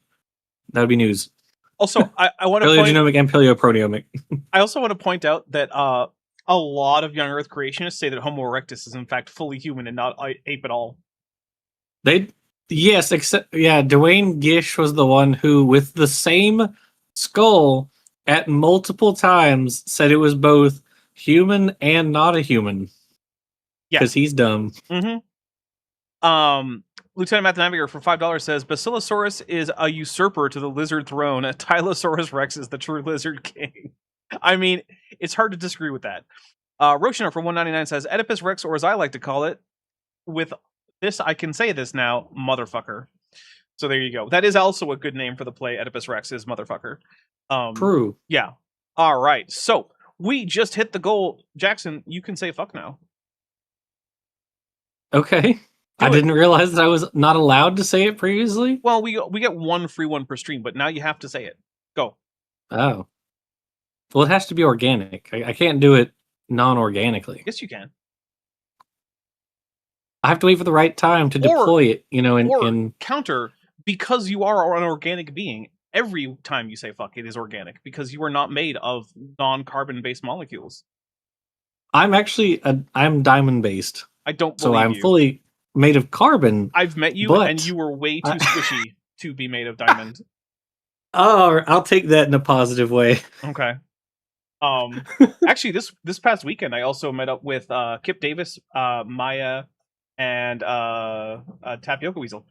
news. Also, I want to Paleogenomic and paleoproteomic. I also want to point out that a lot of young Earth creationists say that Homo erectus is in fact fully human and not ape at all. Yes, except Dwayne Gish was the one who, with the same skull, at multiple times said it was both human and not a human. Yeah, because he's dumb. Mm-hmm. Lieutenant Math Navigator for $5 says Basilosaurus is a usurper to the lizard throne. Tylosaurus Rex is the true lizard king. I mean, it's hard to disagree with that. Roshina for $1.99 says Oedipus Rex, or as I like to call it, with this I can say this now, motherfucker. So there you go. That is also a good name for the play. Oedipus Rex is motherfucker. True. Yeah. All right. So we just hit the goal. Jackson, you can say fuck now. Okay. I didn't realize that I was not allowed to say it previously. Well, we get one free one per stream, but now you have to say it. Go. Oh. Well, it has to be organic. I can't do it non-organically. Yes, you can. I have to wait for the right time to deploy it, in counter, because you are an organic being. Every time you say fuck, it is organic, because you are not made of non-carbon based molecules. I'm actually I'm diamond based. I don't believe so I'm you. fully made of carbon. I've met you, and you were way too squishy to be made of diamond. Oh, I'll take that in a positive way. Okay. Actually, this past weekend, I also met up with Kip Davis, Maya, and Tapioca Weasel.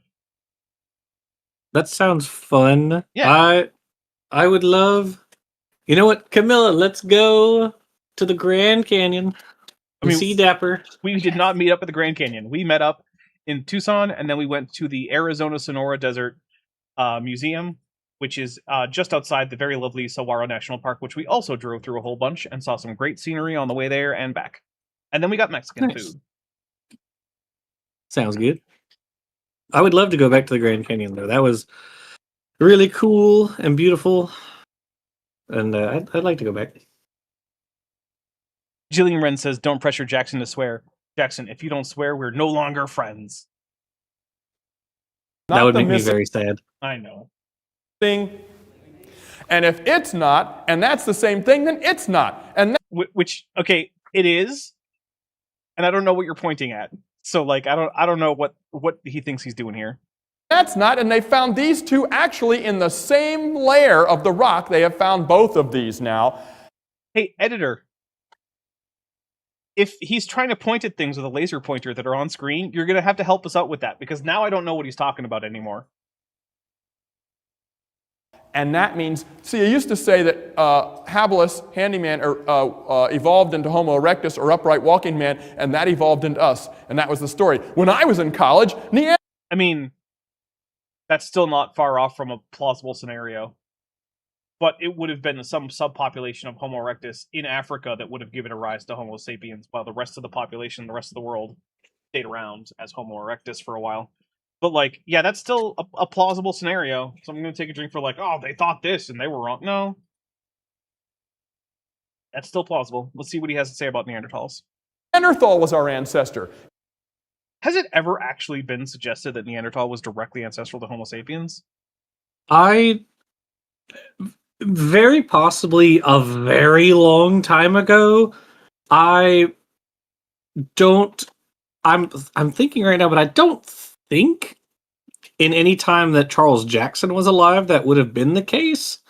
That sounds fun. Yeah. I would love. You know what, Camilla? Let's go to the Grand Canyon. See Dapper. We did not meet up at the Grand Canyon. We met up in Tucson, and then we went to the Arizona Sonora Desert Museum, which is just outside the very lovely Saguaro National Park, which we also drove through a whole bunch and saw some great scenery on the way there and back. And then we got Mexican food. Sounds good. I would love to go back to the Grand Canyon, though. That was really cool and beautiful. And I'd like to go back. Jillian Wren says, don't pressure Jackson to swear. Jackson, if you don't swear, we're no longer friends. That would make me very sad. I know. Thing. And if it's not, and that's the same thing, then it's not. And which, okay, it is. And I don't know what you're pointing at. So, like, I don't know what he thinks he's doing here. That's not, and they found these two actually in the same layer of the rock. They have found both of these now. Hey, editor. If he's trying to point at things with a laser pointer that are on screen, you're going to have to help us out with that, because now I don't know what he's talking about anymore. And that means, see, I used to say that habilis, handyman, evolved into Homo erectus, or upright walking man, and that evolved into us. And that was the story. When I was in college, I mean, that's still not far off from a plausible scenario. But it would have been some subpopulation of Homo erectus in Africa that would have given a rise to Homo sapiens, while the rest of the population, the rest of the world, stayed around as Homo erectus for a while. But, like, yeah, that's still a plausible scenario. So I'm going to take a drink for, like, oh, they thought this and they were wrong. No. That's still plausible. Let's see what he has to say about Neanderthals. Neanderthal was our ancestor. Has it ever actually been suggested that Neanderthal was directly ancestral to Homo sapiens? Very possibly a very long time ago. I'm thinking right now, but I don't think in any time that Charles Jackson was alive that would have been the case.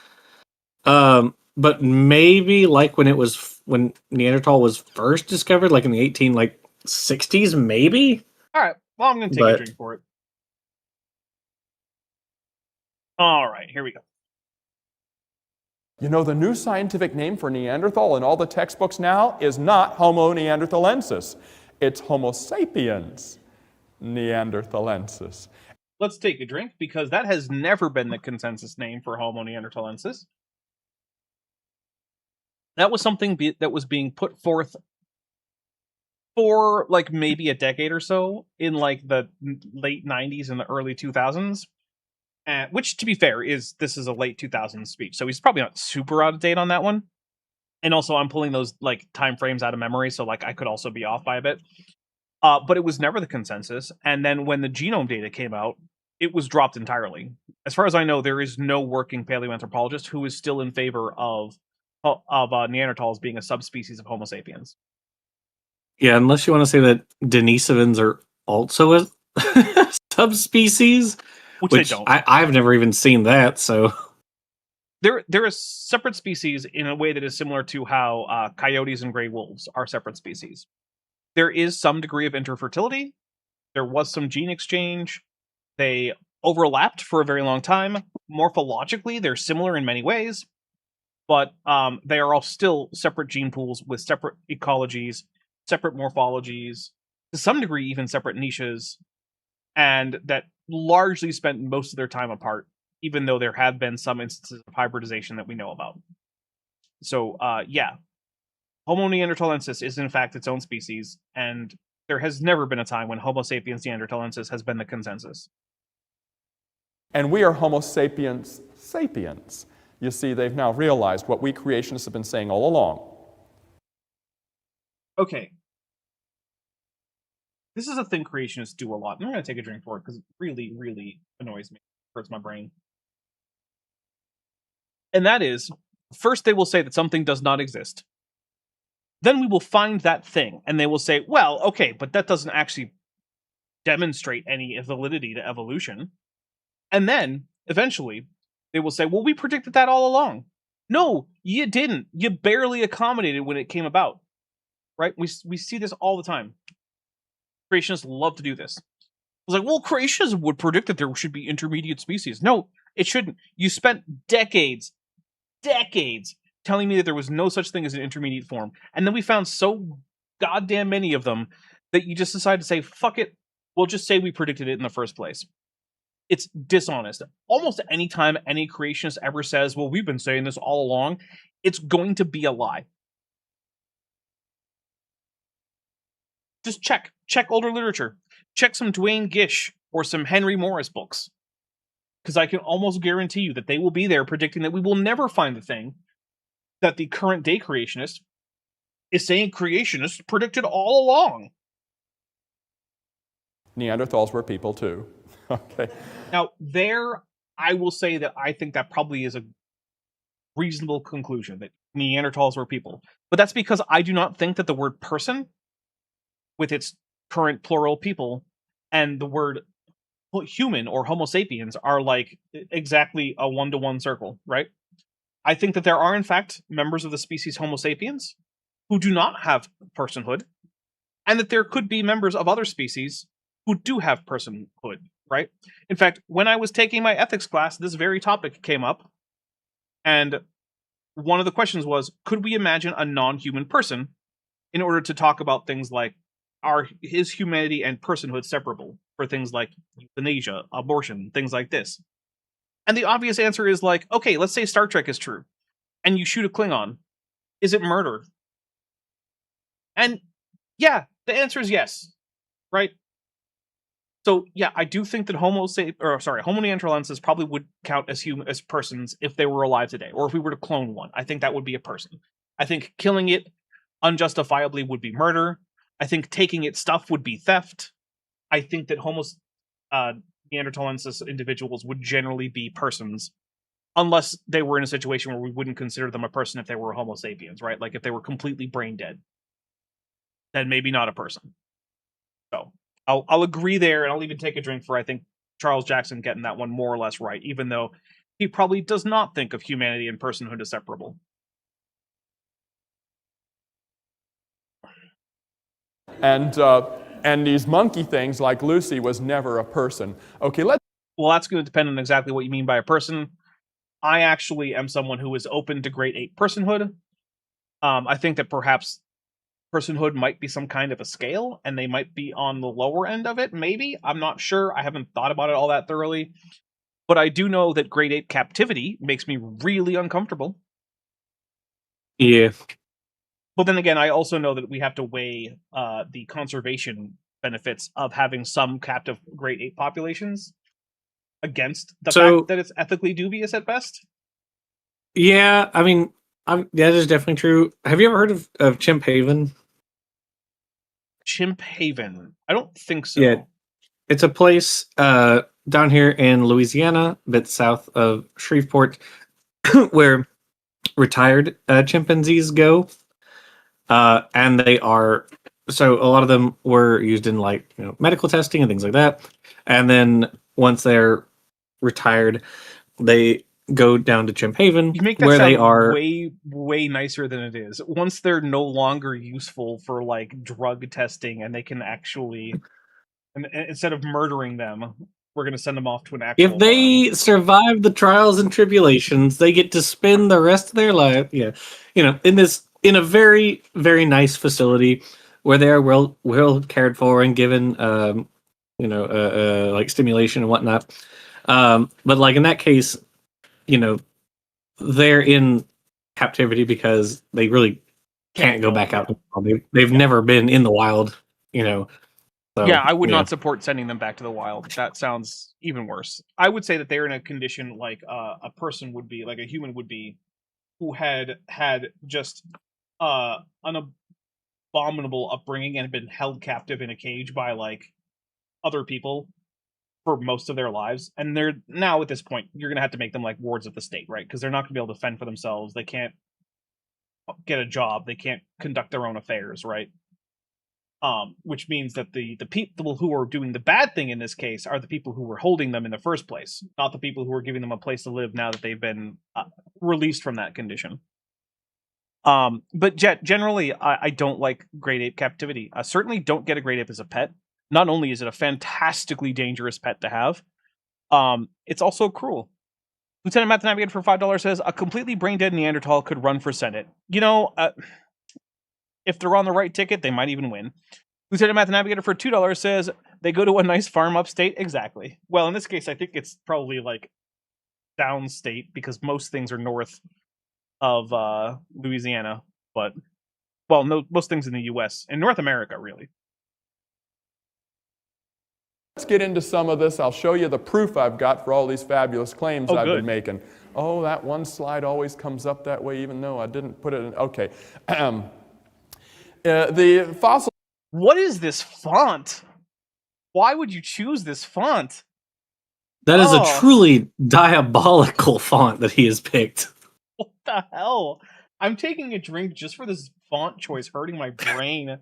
But maybe like when it was when Neanderthal was first discovered, like in the 60s, maybe. All right. Well, I'm going to take a drink for it. All right, here we go. You know, the new scientific name for Neanderthal in all the textbooks now is not Homo neanderthalensis. It's Homo sapiens neanderthalensis. Let's take a drink, because that has never been the consensus name for Homo neanderthalensis. That was something that was being put forth for like maybe a decade or so in like the late 90s and the early 2000s. Which, to be fair, this is a late 2000s speech, so he's probably not super out of date on that one. And also, I'm pulling those like time frames out of memory, so like I could also be off by a bit. But it was never the consensus. And then when the genome data came out, it was dropped entirely. As far as I know, there is no working paleoanthropologist who is still in favor of Neanderthals being a subspecies of Homo sapiens. Yeah, unless you want to say that Denisovans are also a subspecies. Which they don't. I've never even seen that, so... They're a separate species in a way that is similar to how coyotes and gray wolves are separate species. There is some degree of interfertility. There was some gene exchange. They overlapped for a very long time. Morphologically, they're similar in many ways, but they are all still separate gene pools with separate ecologies, separate morphologies, to some degree even separate niches, and that largely spent most of their time apart, even though there have been some instances of hybridization that we know about. So, yeah, Homo neanderthalensis is in fact its own species, and there has never been a time when Homo sapiens neanderthalensis has been the consensus. And we are Homo sapiens sapiens. You see, they've now realized what we creationists have been saying all along. Okay. This is a thing creationists do a lot. I'm going to take a drink for it because it really, really annoys me. It hurts my brain. And that is, first they will say that something does not exist. Then we will find that thing, and they will say, well, okay, but that doesn't actually demonstrate any validity to evolution. And then, eventually, they will say, well, we predicted that all along. No, you didn't. You barely accommodated when it came about. Right? We see this all the time. Creationists love to do this. It's like, well, creationists would predict that there should be intermediate species. No, it shouldn't. You spent decades telling me that there was no such thing as an intermediate form. And then we found so goddamn many of them that you just decided to say, fuck it, we'll just say we predicted it in the first place. It's dishonest. Almost any time any creationist ever says, well, we've been saying this all along, it's going to be a lie. Just check older literature. Check some Duane Gish or some Henry Morris books. Because I can almost guarantee you that they will be there predicting that we will never find the thing that the current day creationist is saying creationists predicted all along. Neanderthals were people too. Okay. Now, there, I will say that I think that probably is a reasonable conclusion, that Neanderthals were people. But that's because I do not think that the word person, with its current plural people, and the word human or Homo sapiens are like exactly a one-to-one circle, right? I think that there are, in fact, members of the species Homo sapiens who do not have personhood, and that there could be members of other species who do have personhood, right? In fact, when I was taking my ethics class, this very topic came up, and one of the questions was, could we imagine a non-human person in order to talk about things like, is humanity and personhood separable for things like euthanasia, abortion, things like this? And the obvious answer is like, okay, let's say Star Trek is true, and you shoot a Klingon. Is it murder? And yeah, the answer is yes, right? So yeah, I do think that Homo neanderthalensis probably would count as persons if they were alive today, or if we were to clone one. I think that would be a person. I think killing it unjustifiably would be murder. I think taking its stuff would be theft. I think that Homo neanderthalensis individuals would generally be persons, unless they were in a situation where we wouldn't consider them a person if they were Homo sapiens, right? Like if they were completely brain dead, then maybe not a person. So I'll agree there, and I'll even take a drink for, I think, Charles Jackson getting that one more or less right, even though he probably does not think of humanity and personhood as separable. And these monkey things like Lucy was never a person. Okay, Well, that's going to depend on exactly what you mean by a person. I actually am someone who is open to grade 8 personhood. I think that perhaps personhood might be some kind of a scale, and they might be on the lower end of it, maybe. I'm not sure. I haven't thought about it all that thoroughly. But I do know that grade 8 captivity makes me really uncomfortable. Yeah. But then again, I also know that we have to weigh the conservation benefits of having some captive grade 8 populations against the fact that it's ethically dubious at best. Yeah, I mean, that is definitely true. Have you ever heard of Chimp Haven? Chimp Haven? I don't think so. Yeah, it's a place down here in Louisiana, a bit south of Shreveport, where retired chimpanzees go. And they are, so a lot of them were used in like, medical testing and things like that. And then once they're retired, they go down to Chimp Haven, you make that where sound they are way nicer than it is. Once they're no longer useful for like drug testing, and they can actually, and instead of murdering them, we're going to send them off to an actual if they survive the trials and tribulations, they get to spend the rest of their life, in a very, very nice facility where they are well cared for and given, like stimulation and whatnot. But like in that case, they're in captivity because they really can't go back out. They've never been in the wild, So, yeah, I would not support sending them back to the wild. That sounds even worse. I would say that they're in a condition like a person would be, like a human would be, who had just an abominable upbringing and had been held captive in a cage by like other people for most of their lives. And they're now at this point, you're going to have to make them like wards of the state, right? Because they're not going to be able to fend for themselves. They can't get a job. They can't conduct their own affairs, right? Which means that the people who are doing the bad thing in this case are the people who were holding them in the first place, not the people who are giving them a place to live now that they've been released from that condition. But generally, I don't like grade 8 captivity. I certainly don't get a grade 8 as a pet. Not only is it a fantastically dangerous pet to have, it's also cruel. Lieutenant Matt the Navigator for $5 says, a completely brain-dead Neanderthal could run for Senate. If they're on the right ticket, they might even win. Lieutenant Matt the Navigator for $2 says, they go to a nice farm upstate. Exactly. Well, in this case, I think it's probably like downstate, because most things are north of Louisiana. But, well, no, most things in the U.S. and North America, really. Let's get into some of this. I'll show you the proof I've got for all these fabulous claims I've been making. Oh, that one slide always comes up that way, even though I didn't put it in. Okay. The fossil. What is this font? Why would you choose this font? That is a truly diabolical font that he has picked. What the hell? I'm taking a drink just for this font choice hurting my brain.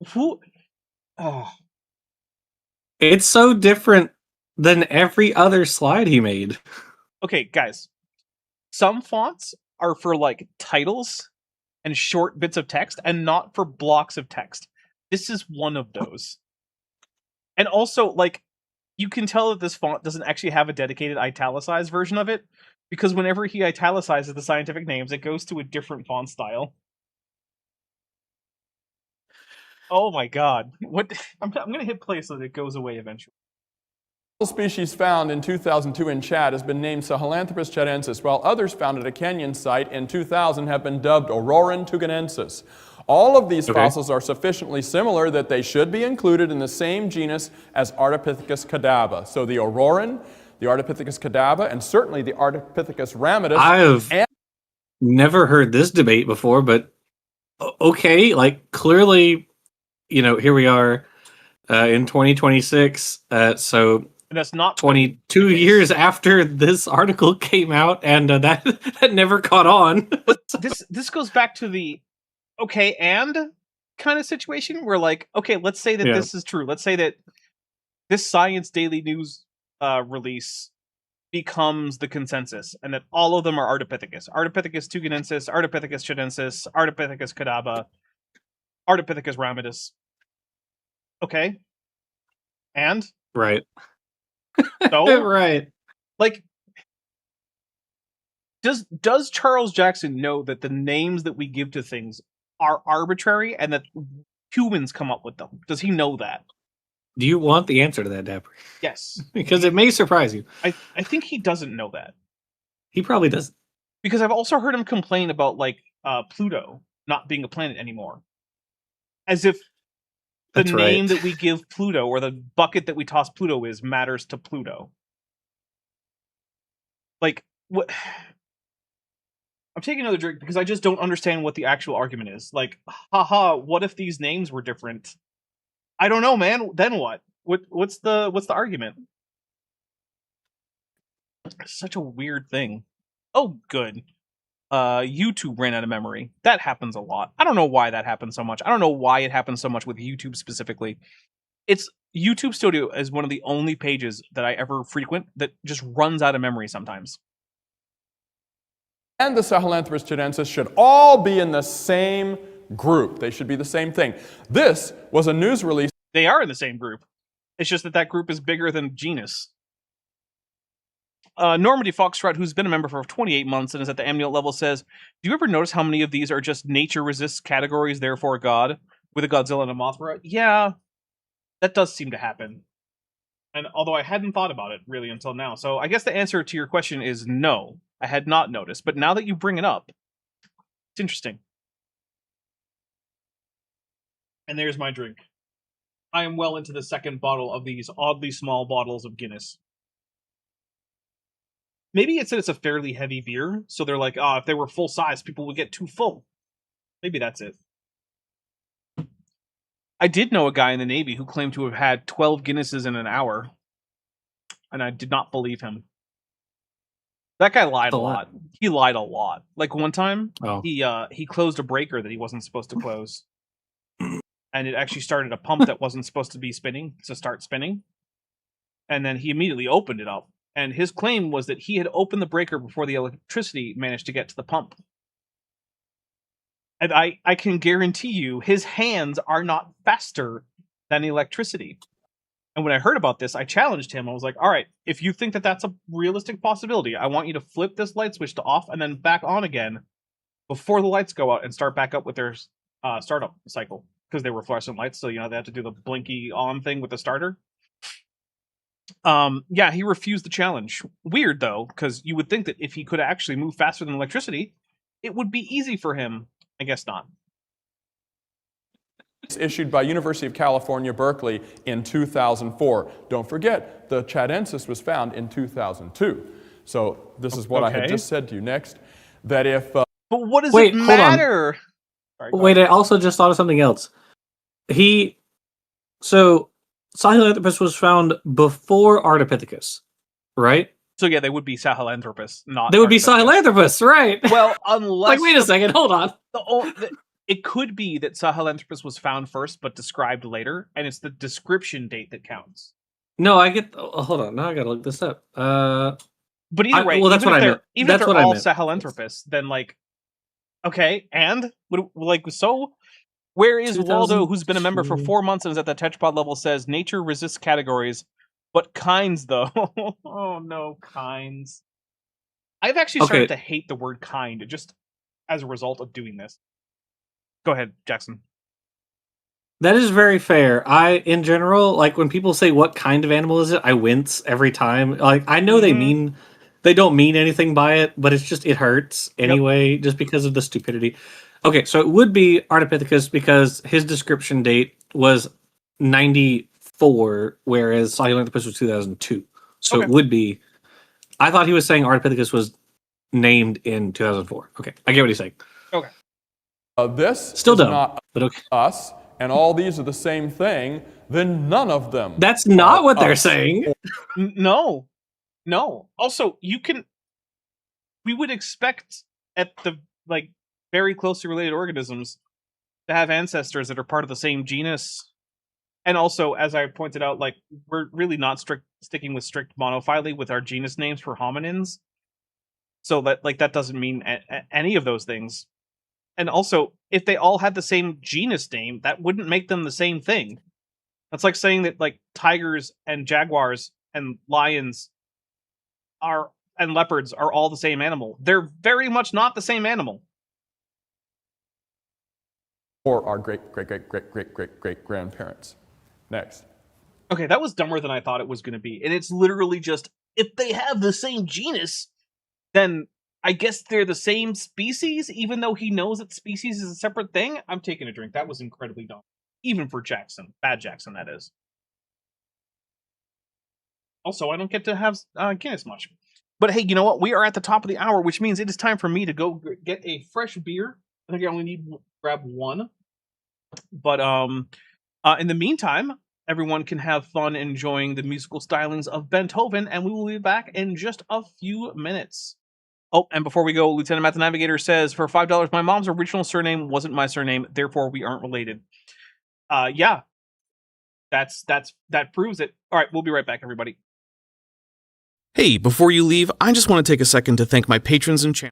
Who? Oh. It's so different than every other slide he made. Okay, guys. Some fonts are for like titles and short bits of text, and not for blocks of text. This is one of those. And also, like, you can tell that this font doesn't actually have a dedicated italicized version of it, because whenever he italicizes the scientific names, it goes to a different font style. Oh my god. What? I'm going to hit play so that it goes away eventually. Species found in 2002 in Chad has been named Sahelanthropus chadensis, while others found at a Kenyan site in 2000 have been dubbed Auroran tuganensis. All of these fossils are sufficiently similar that they should be included in the same genus as Ardipithecus cadava. So the Auroran, the Ardipithecus cadava, and certainly the Ardipithecus ramidus. I've never heard this debate before, but okay, like clearly, here we are in 2026, so that's not 22 years after this article came out, and that never caught on. But this goes back to the okay and kind of situation where, like, okay, let's say that this is true. Let's say that this Science Daily News release becomes the consensus, and that all of them are Ardipithecus. Ardipithecus tuganensis, Ardipithecus chadensis, Ardipithecus cadava, Ardipithecus ramidus. Okay. And Right. so, Right. like, does Charles Jackson know that the names that we give to things are arbitrary and that humans come up with them? Does he know that? Do you want the answer to that, Dapper? Yes. Because it may surprise you. I think he doesn't know that. He probably doesn't. Because I've also heard him complain about, like, Pluto not being a planet anymore. As if the That's name right. that we give Pluto, or the bucket that we toss Pluto is, matters to Pluto. Like, what? I'm taking another drink because I just don't understand what the actual argument is. Like, haha, what if these names were different? I don't know, man. Then what? What's the argument? It's such a weird thing. Oh, good. YouTube ran out of memory. That happens a lot. I don't know why that happens so much. I don't know why it happens so much with YouTube specifically. It's YouTube Studio is one of the only pages that I ever frequent that just runs out of memory sometimes. And the Sahelanthropus chilensis should all be in the same group. They should be the same thing. This was a news release. They are in the same group. It's just that group is bigger than genus. Normandy Foxtrot, who's been a member for 28 months and is at the amniote level, says, do you ever notice how many of these are just nature resists categories, therefore God, with a Godzilla and a Mothra? Yeah, that does seem to happen. And although I hadn't thought about it really until now. So I guess the answer to your question is no. I had not noticed. But now that you bring it up, it's interesting. And there's my drink. I am well into the second bottle of these oddly small bottles of Guinness. Maybe it's that it's a fairly heavy beer, so they're like, if they were full size, people would get too full. Maybe that's it. I did know a guy in the Navy who claimed to have had 12 Guinnesses in an hour, and I did not believe him. That guy lied a lot. He lied a lot. Like one time, he closed a breaker that he wasn't supposed to close, and it actually started a pump that wasn't supposed to be spinning to start spinning, and then he immediately opened it up. And his claim was that he had opened the breaker before the electricity managed to get to the pump. And I can guarantee you his hands are not faster than electricity. And when I heard about this, I challenged him. I was like, all right, if you think that that's a realistic possibility, I want you to flip this light switch to off and then back on again before the lights go out and start back up with their startup cycle. Because they were fluorescent lights, so, they had to do the blinky on thing with the starter. Yeah, he refused the challenge. Weird, though, because you would think that if he could actually move faster than electricity, it would be easy for him. I guess not. It's issued by University of California, Berkeley in 2004. Don't forget, the chadensis was found in 2002. So this is what I had just said to you next, that if... But what does it matter? Sorry, wait, I also just thought of something else. Sahelanthropus was found before Ardipithecus, right? So yeah, they would be Sahelanthropus, not. They would be Sahelanthropus, right? Well, unless wait a second, hold on. It could be that Sahelanthropus was found first, but described later, and it's the description date that counts. No, I get. Hold on, now I gotta look this up. But either way, that's what I meant. Even if they're all Sahelanthropus, then okay, and so. Where is Waldo, who's been a member for 4 months and is at the tetrapod level, says nature resists categories, but kinds, though. Oh, no, kinds. I've actually started to hate the word kind, just as a result of doing this. Go ahead, Jackson. That is very fair. In general, when people say what kind of animal is it, I wince every time. I know they don't mean anything by it, but it hurts anyway, just because of the stupidity. Okay, so it would be Ardipithecus because his description date was 94, whereas Sahelanthropus was 2002. So it would be... I thought he was saying Ardipithecus was named in 2004. Okay, I get what he's saying. Okay. This still is dumb, not us, and all these are the same thing, then none of them. That's not what they're saying. No. Also, we would expect at the, very closely related organisms to have ancestors that are part of the same genus. And also, as I pointed out, we're really not sticking with strict monophily with our genus names for hominins. So that doesn't mean any of those things. And also, if they all had the same genus name, that wouldn't make them the same thing. That's like saying that like tigers and jaguars and lions and leopards are all the same animal. They're very much not the same animal. Or our great-great-great-great-great-great-grandparents. Next. Okay, that was dumber than I thought it was going to be. And it's literally just, if they have the same genus, then I guess they're the same species, even though he knows that species is a separate thing. I'm taking a drink. That was incredibly dumb. Even for Jackson. Bad Jackson, that is. Also, I don't get to have Guinness much. But hey, you know what? We are at the top of the hour, which means it is time for me to go get a fresh beer. I think I only need to grab one. But in the meantime, everyone can have fun enjoying the musical stylings of Beethoven, and we will be back in just a few minutes. Oh, and before we go, Lieutenant Matt the Navigator says, for $5, my mom's original surname wasn't my surname, therefore we aren't related. Yeah. That proves it. All right, we'll be right back, everybody. Hey, before you leave, I just want to take a second to thank my patrons and channel.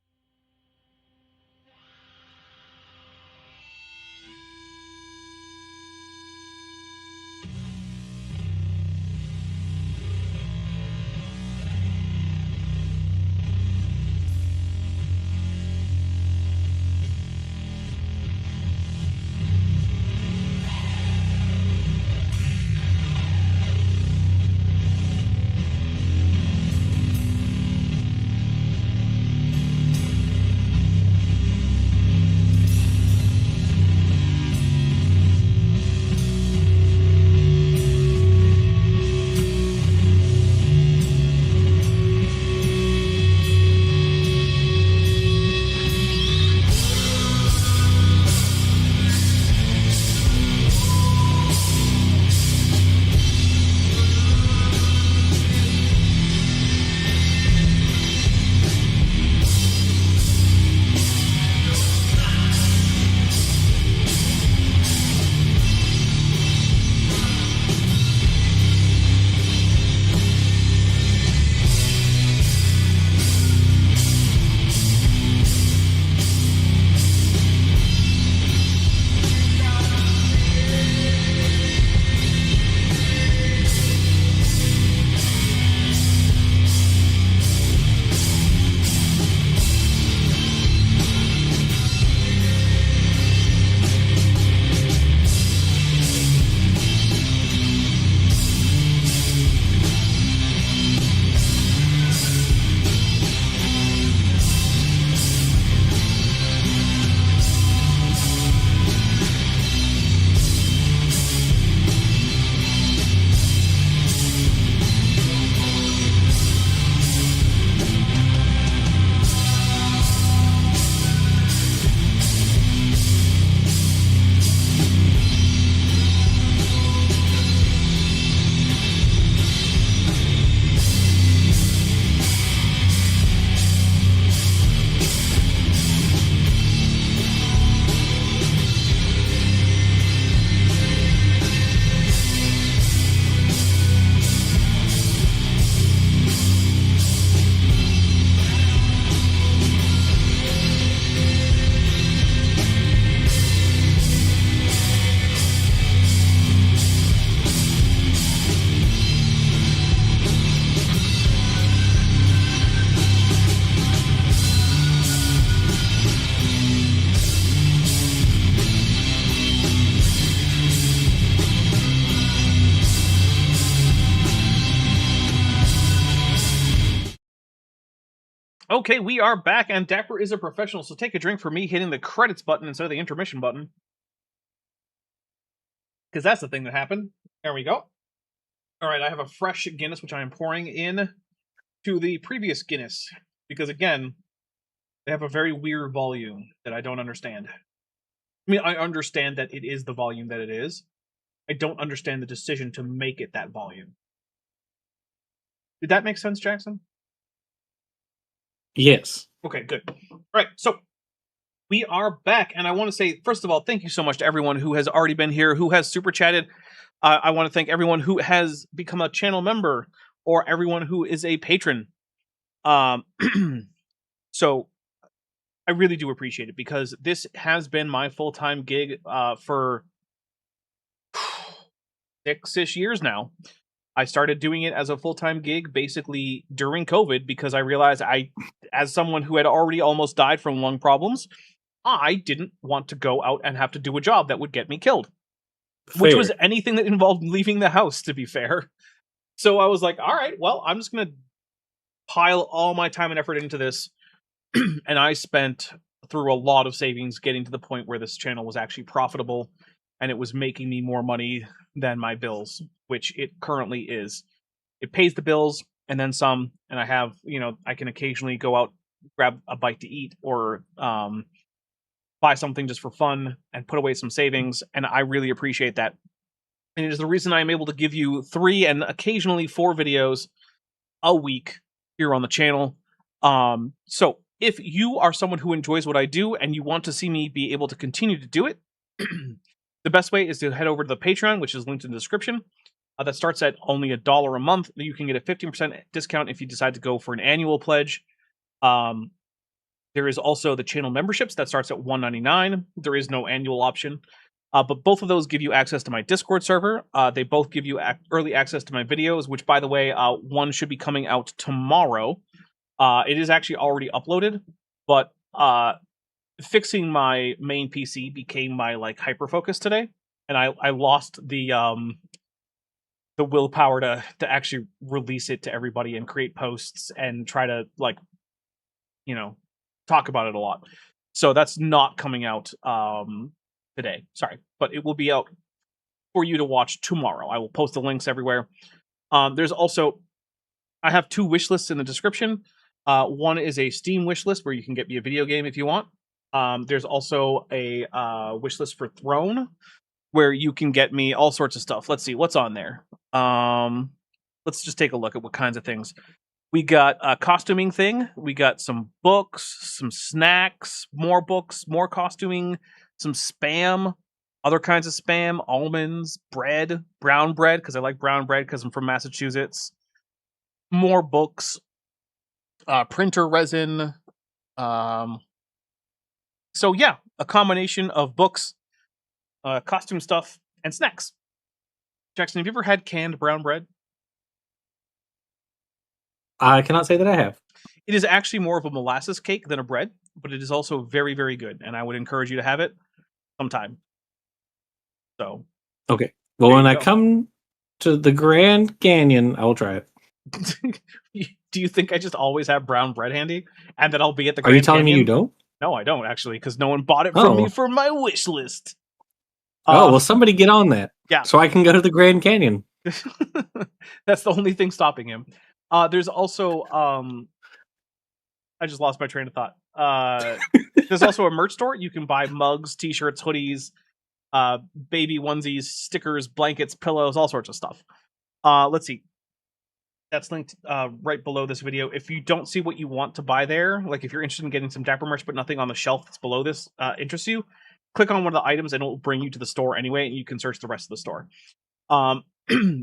Okay, we are back, and Dapper is a professional, so take a drink for me hitting the credits button instead of the intermission button. Because that's the thing that happened. There we go. All right, I have a fresh Guinness, which I am pouring in to the previous Guinness. Because, again, they have a very weird volume that I don't understand. I mean, I understand that it is the volume that it is. I don't understand the decision to make it that volume. Did that make sense, Jackson? Yes. Okay, good. All right, so we are back, and I want to say, first of all, thank you so much to everyone who has already been here, who has super chatted. I want to thank everyone who has become a channel member, or everyone who is a patron. So I really do appreciate it, because this has been my full-time gig for 6-ish years now. I started doing it as a full-time gig basically during COVID because I realized as someone who had already almost died from lung problems, I didn't want to go out and have to do a job that would get me killed. Which was anything that involved leaving the house, to be fair. So I was like, all right, well, I'm just going to pile all my time and effort into this. And I spent through a lot of savings getting to the point where this channel was actually profitable and it was making me more money than my bills, which it currently is. It pays the bills and then some, and I have, I can occasionally go out, grab a bite to eat, or buy something just for fun and put away some savings, and I really appreciate that. And it is the reason I'm able to give you 3 and occasionally 4 videos a week here on the channel. So if you are someone who enjoys what I do and you want to see me be able to continue to do it, the best way is to head over to the Patreon, which is linked in the description. That starts at only $1 a month. You can get a 15% discount if you decide to go for an annual pledge. There is also the channel memberships that starts at $1.99. There is no annual option. But both of those give you access to my Discord server. They both give you early access to my videos, which, by the way, one should be coming out tomorrow. It is actually already uploaded, but fixing my main PC became my hyper focus today, and I lost the willpower to actually release it to everybody and create posts and try to talk about it a lot. So that's not coming out today. Sorry, but it will be out for you to watch tomorrow. I will post the links everywhere. There's also, I have 2 wish lists in the description. One is a Steam wish list where you can get me a video game if you want. There's also a wish list for Throne where you can get me all sorts of stuff. Let's see what's on there. Let's just take a look at what kinds of things. We got a costuming thing. We got some books, some snacks, more books, more costuming, some spam, other kinds of spam, almonds, bread, brown bread, because I like brown bread because I'm from Massachusetts. More books, printer resin. So yeah, a combination of books, costume stuff, and snacks. Jackson, have you ever had canned brown bread? I cannot say that I have. It is actually more of a molasses cake than a bread, but it is also very, very good, and I would encourage you to have it sometime. So, okay. Well, when I come to the Grand Canyon, I will try it. Do you think I just always have brown bread handy, and that I'll be at the Grand Canyon? Are you telling Canyon? me you don't? No, I don't actually, because no one bought it from me for my wish list. Well, somebody get on that. Yeah, so I can go to the Grand Canyon. That's the only thing stopping him. There's also I just lost my train of thought. There's also a merch store. You can buy mugs, t-shirts, hoodies, baby onesies, stickers, blankets, pillows, all sorts of stuff. Let's see. That's linked right below this video. If you don't see what you want to buy there, like if you're interested in getting some Dapper merch but nothing on the shelf that's below this interests you, click on one of the items and it will bring you to the store anyway, and you can search the rest of the store.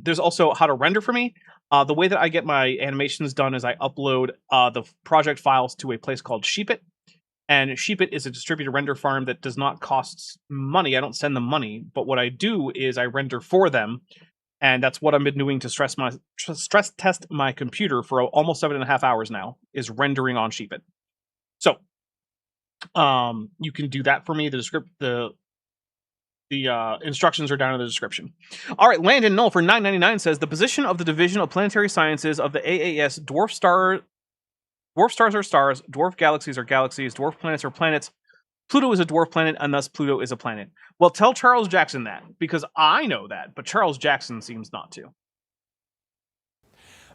There's also how to render for me. The way that I get my animations done is I upload the project files to a place called Sheepit. And Sheepit is a distributed render farm that does not cost money. I don't send them money, but what I do is I render for them. And that's what I've been doing to stress test my computer for almost 7.5 hours now, is rendering on Sheepit. So you can do that for me. The instructions are down in the description. All right, Landon Null for $9.99 says the position of the Division of Planetary Sciences of the AAS: dwarf stars are stars, dwarf galaxies are galaxies, dwarf planets are planets. Pluto is a dwarf planet, and thus Pluto is a planet. Well, tell Charles Jackson that, because I know that, but Charles Jackson seems not to.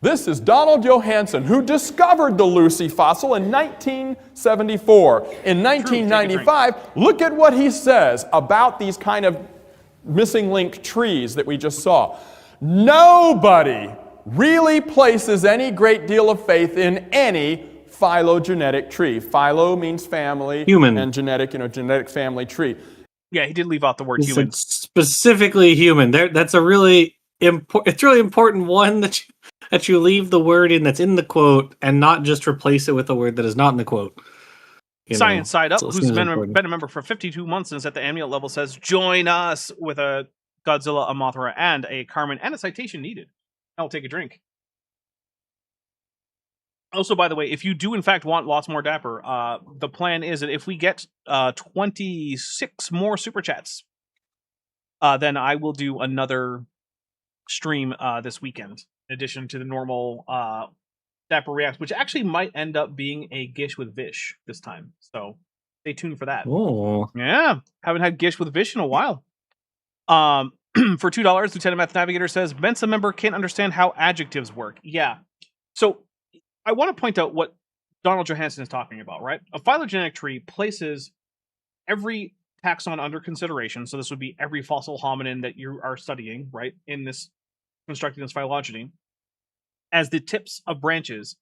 This is Donald Johanson, who discovered the Lucy fossil in 1974. In 1995, look at what he says about these kind of missing link trees that we just saw. Nobody really places any great deal of faith in any phylogenetic tree. Philo means family. Human. And genetic, genetic family tree. Yeah, he did leave out the word human. Specifically human. That's a really it's really important one that you leave the word in that's in the quote and not just replace it with a word that is not in the quote. Science Side Up, who's been a member for 52 months and is at the amulet level, says join us with a Godzilla, a Mothra, and a Carmen, and a citation needed. I'll take a drink. Also, by the way, if you do in fact want lots more Dapper, the plan is that if we get 26 more super chats, then I will do another stream this weekend, in addition to the normal Dapper Reacts, which actually might end up being a Gish with Vish this time. So stay tuned for that. Oh, Yeah, haven't had Gish with Vish in a while. For $2, Lieutenant Math Navigator says, Mensa member can't understand how adjectives work. Yeah. So I want to point out what Donald Johanson is talking about, right? A phylogenetic tree places every taxon under consideration. So this would be every fossil hominin that you are studying, right? In this constructing this phylogeny as the tips of branches,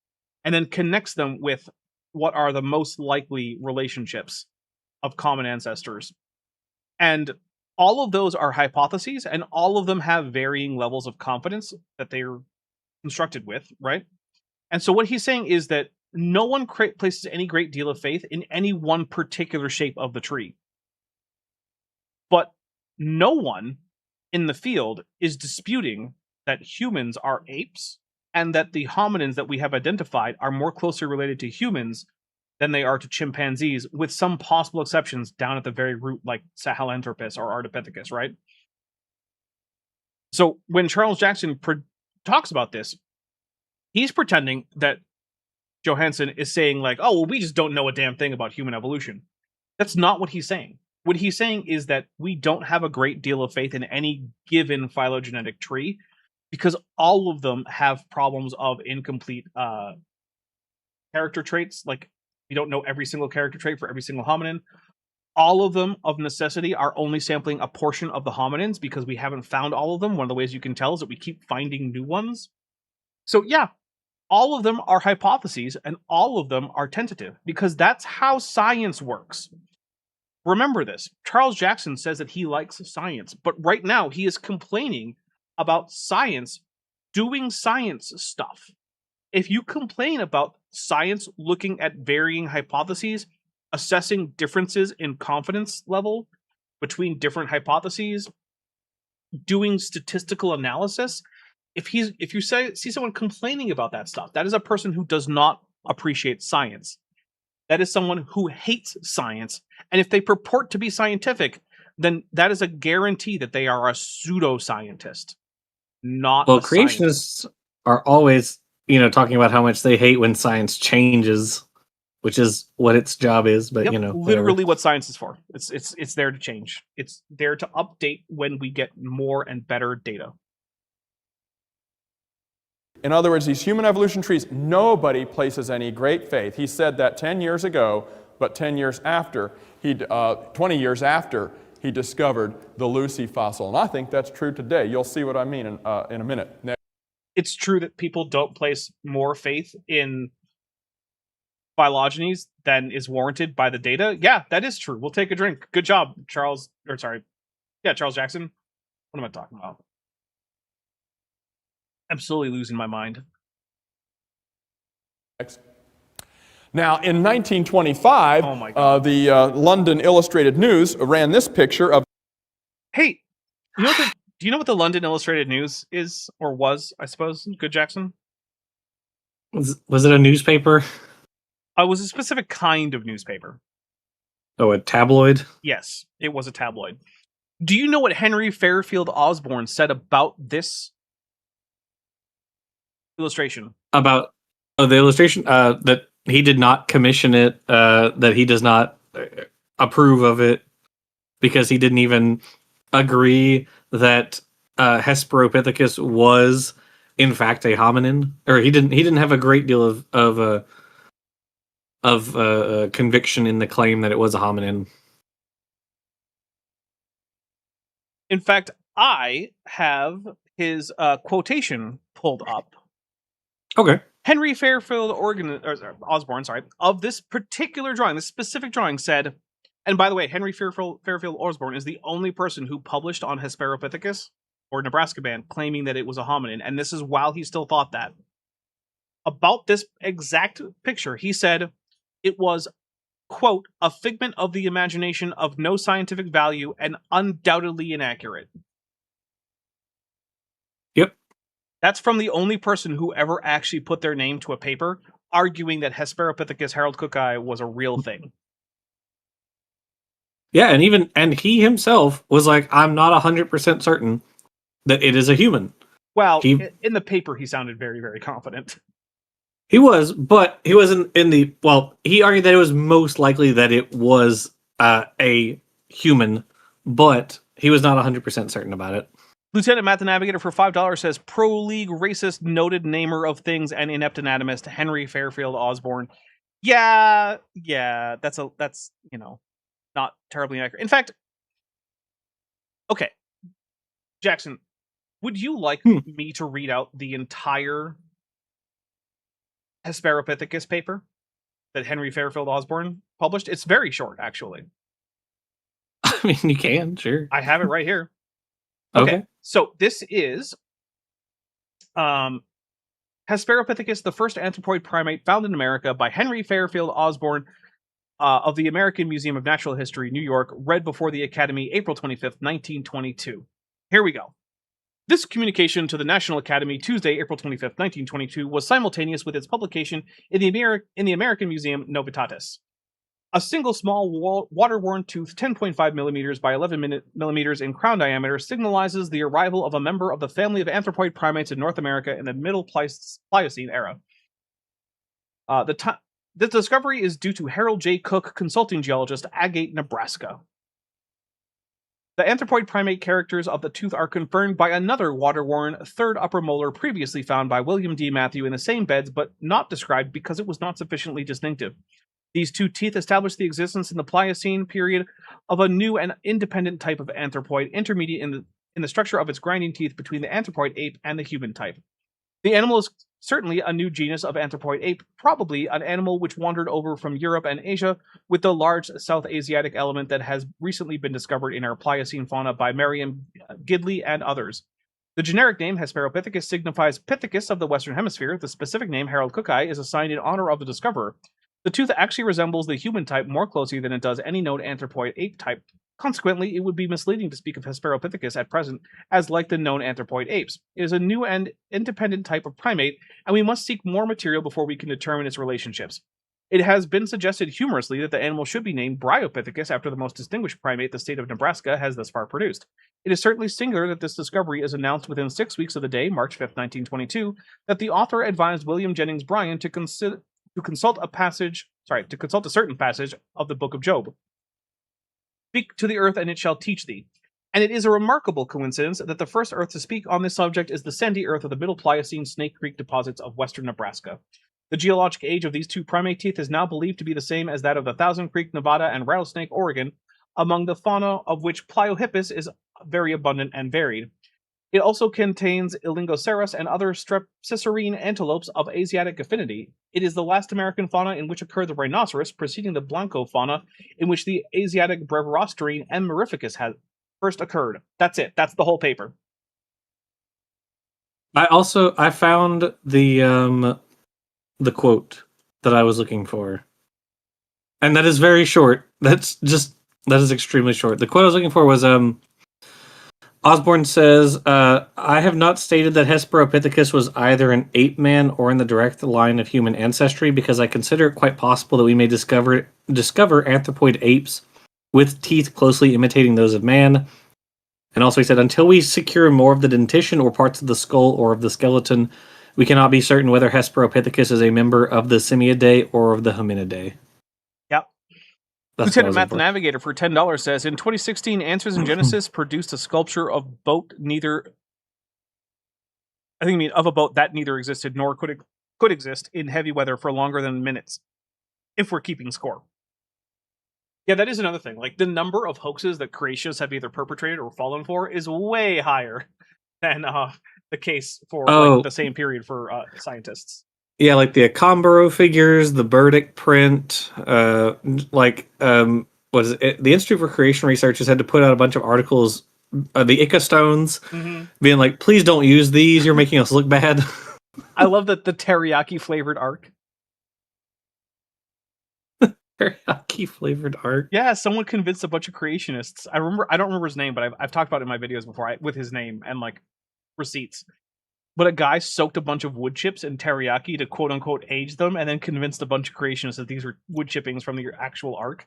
and then connects them with what are the most likely relationships of common ancestors. And all of those are hypotheses, and all of them have varying levels of confidence that they're constructed with, right? And so what he's saying is that no one places any great deal of faith in any one particular shape of the tree. But no one in the field is disputing that humans are apes, and that the hominins that we have identified are more closely related to humans than they are to chimpanzees, with some possible exceptions down at the very root, like Sahelanthropus or Ardipithecus, right? So when Charles Jackson talks about this, he's pretending that Johanson is saying, like, oh, well, we just don't know a damn thing about human evolution. That's not what he's saying. What he's saying is that we don't have a great deal of faith in any given phylogenetic tree, because all of them have problems of incomplete character traits. Like, we don't know every single character trait for every single hominin. All of them, of necessity, are only sampling a portion of the hominins because we haven't found all of them. One of the ways you can tell is that we keep finding new ones. So yeah, all of them are hypotheses, and all of them are tentative, because that's how science works. Remember this. Charles Jackson says that he likes science, but right now he is complaining about science doing science stuff. If you complain about science looking at varying hypotheses, assessing differences in confidence level between different hypotheses, doing statistical analysis, if you see someone complaining about that stuff, that is a person who does not appreciate science. That is someone who hates science. And if they purport to be scientific, then that is a guarantee that they are a pseudoscientist, not well, a creationists scientist. are always, talking about how much they hate when science changes, which is what its job is. But Yep, whatever. literally what science is for. It's there to change. It's there to update when we get more and better data. In other words, these human evolution trees, nobody places any great faith. He said that 10 years ago, but 10 years after, 20 years after, he discovered the Lucy fossil. And I think that's true today. You'll see what I mean in a minute. It's true that people don't place more faith in phylogenies than is warranted by the data. Yeah, that is true. We'll take a drink. Good job, Charles Jackson. What am I talking about? Absolutely losing my mind. Now, in 1925, Oh my God. the London Illustrated News ran this picture of... Hey, do you know what the London Illustrated News is, or was, I suppose? Good Jackson? Was it a newspaper? It was a specific kind of newspaper. Oh, a tabloid? Yes, it was a tabloid. Do you know what Henry Fairfield Osborn said about this illustration? About the illustration? That he did not commission it, that he does not approve of it, because he didn't even agree that Hesperopithecus was in fact a hominin, or he didn't have a great deal of conviction in the claim that it was a hominin. In fact, I have his quotation pulled up. Okay. Henry Fairfield Osborn, of this particular drawing, this specific drawing said, and by the way, Henry Fairfield Osborn is the only person who published on Hesperopithecus, or Nebraska band, claiming that it was a hominin, and this is while he still thought that. About this exact picture, he said it was, quote, a figment of the imagination of no scientific value and undoubtedly inaccurate. That's from the only person who ever actually put their name to a paper arguing that Hesperopithecus haroldcooki was a real thing. Yeah, and he himself was like, I'm not 100% certain that it is a human. Well, He in the paper, he sounded very, very confident. he was, but he wasn't in the he argued that it was most likely that it was a human, but he was not 100% certain about it. Lieutenant Matt the Navigator for $5 says pro league racist noted namer of things and inept anatomist Henry Fairfield Osborne. Yeah, that's not terribly accurate. In fact, okay, Jackson, would you like me to read out the entire Hesperopithecus paper that Henry Fairfield Osborne published? It's very short, actually. I mean, you can, sure. I have it right here. Okay. So this is Hesperopithecus, the first anthropoid primate found in America by Henry Fairfield Osborne of the American Museum of Natural History, New York, read before the Academy April 25th, 1922. Here we go. This communication to the National Academy Tuesday, April 25th, 1922, was simultaneous with its publication in the American Museum Novitatis. A single small water-worn tooth, 10.5 millimeters by 11 millimeters in crown diameter, signalizes the arrival of a member of the family of anthropoid primates in North America in the Middle Pliocene era. This discovery is due to Harold J. Cook, consulting geologist, Agate, Nebraska. The anthropoid primate characters of the tooth are confirmed by another water-worn third upper molar previously found by William D. Matthew in the same beds, but not described because it was not sufficiently distinctive. These two teeth established the existence in the Pliocene period of a new and independent type of anthropoid, intermediate in the structure of its grinding teeth between the anthropoid ape and the human type. The animal is certainly a new genus of anthropoid ape, probably an animal which wandered over from Europe and Asia with the large South Asiatic element that has recently been discovered in our Pliocene fauna by Merriam Gidley and others. The generic name Hesperopithecus signifies Pithecus of the Western Hemisphere. The specific name haroldcooki is assigned in honor of the discoverer. The tooth actually resembles the human type more closely than it does any known anthropoid ape type. Consequently, it would be misleading to speak of Hesperopithecus at present as like the known anthropoid apes. It is a new and independent type of primate, and we must seek more material before we can determine its relationships. It has been suggested humorously that the animal should be named Bryopithecus after the most distinguished primate the state of Nebraska has thus far produced. It is certainly singular that this discovery is announced within 6 weeks of the day, March 5th, 1922, that the author advised William Jennings Bryan to consult a certain passage of the Book of Job. Speak to the earth, and it shall teach thee. And it is a remarkable coincidence that the first earth to speak on this subject is the sandy earth of the Middle Pliocene Snake Creek deposits of western Nebraska. The geologic age of these two primate teeth is now believed to be the same as that of the Thousand Creek, Nevada, and Rattlesnake, Oregon, among the fauna of which Pliohippus is very abundant and varied. It also contains Elingoceros and other strepsicerene antelopes of Asiatic affinity. It is the last American fauna in which occurred the rhinoceros, preceding the Blanco fauna, in which the Asiatic Brevirosterine and Mirificus had first occurred. That's it. That's the whole paper. I found the quote that I was looking for, and that is very short. That is extremely short. The quote I was looking for was Osborne says, I have not stated that Hesperopithecus was either an ape man or in the direct line of human ancestry because I consider it quite possible that we may discover anthropoid apes with teeth closely imitating those of man. And also he said, until we secure more of the dentition or parts of the skull or of the skeleton, we cannot be certain whether Hesperopithecus is a member of the Simiidae or of the Hominidae. Yep. Lieutenant Matt the Navigator for $10 says, in 2016, Answers in Genesis produced a sculpture of a boat that neither existed nor could exist in heavy weather for longer than minutes, if we're keeping score. Yeah, that is another thing. Like, the number of hoaxes that creationists have either perpetrated or fallen for is way higher than the case for the same period for scientists. Yeah, like the Accombaro figures, the Burdick print, what is it? The Institute for Creation Research has had to put out a bunch of articles, the Ica stones, being like, please don't use these, you're making us look bad. I love that the teriyaki flavored arc. Teriyaki flavored arc? Yeah, someone convinced a bunch of creationists. I don't remember his name, but I've talked about it in my videos before with his name and like receipts. but a guy soaked a bunch of wood chips in teriyaki to quote unquote age them, and then convinced a bunch of creationists that these were wood chippings from the actual ark,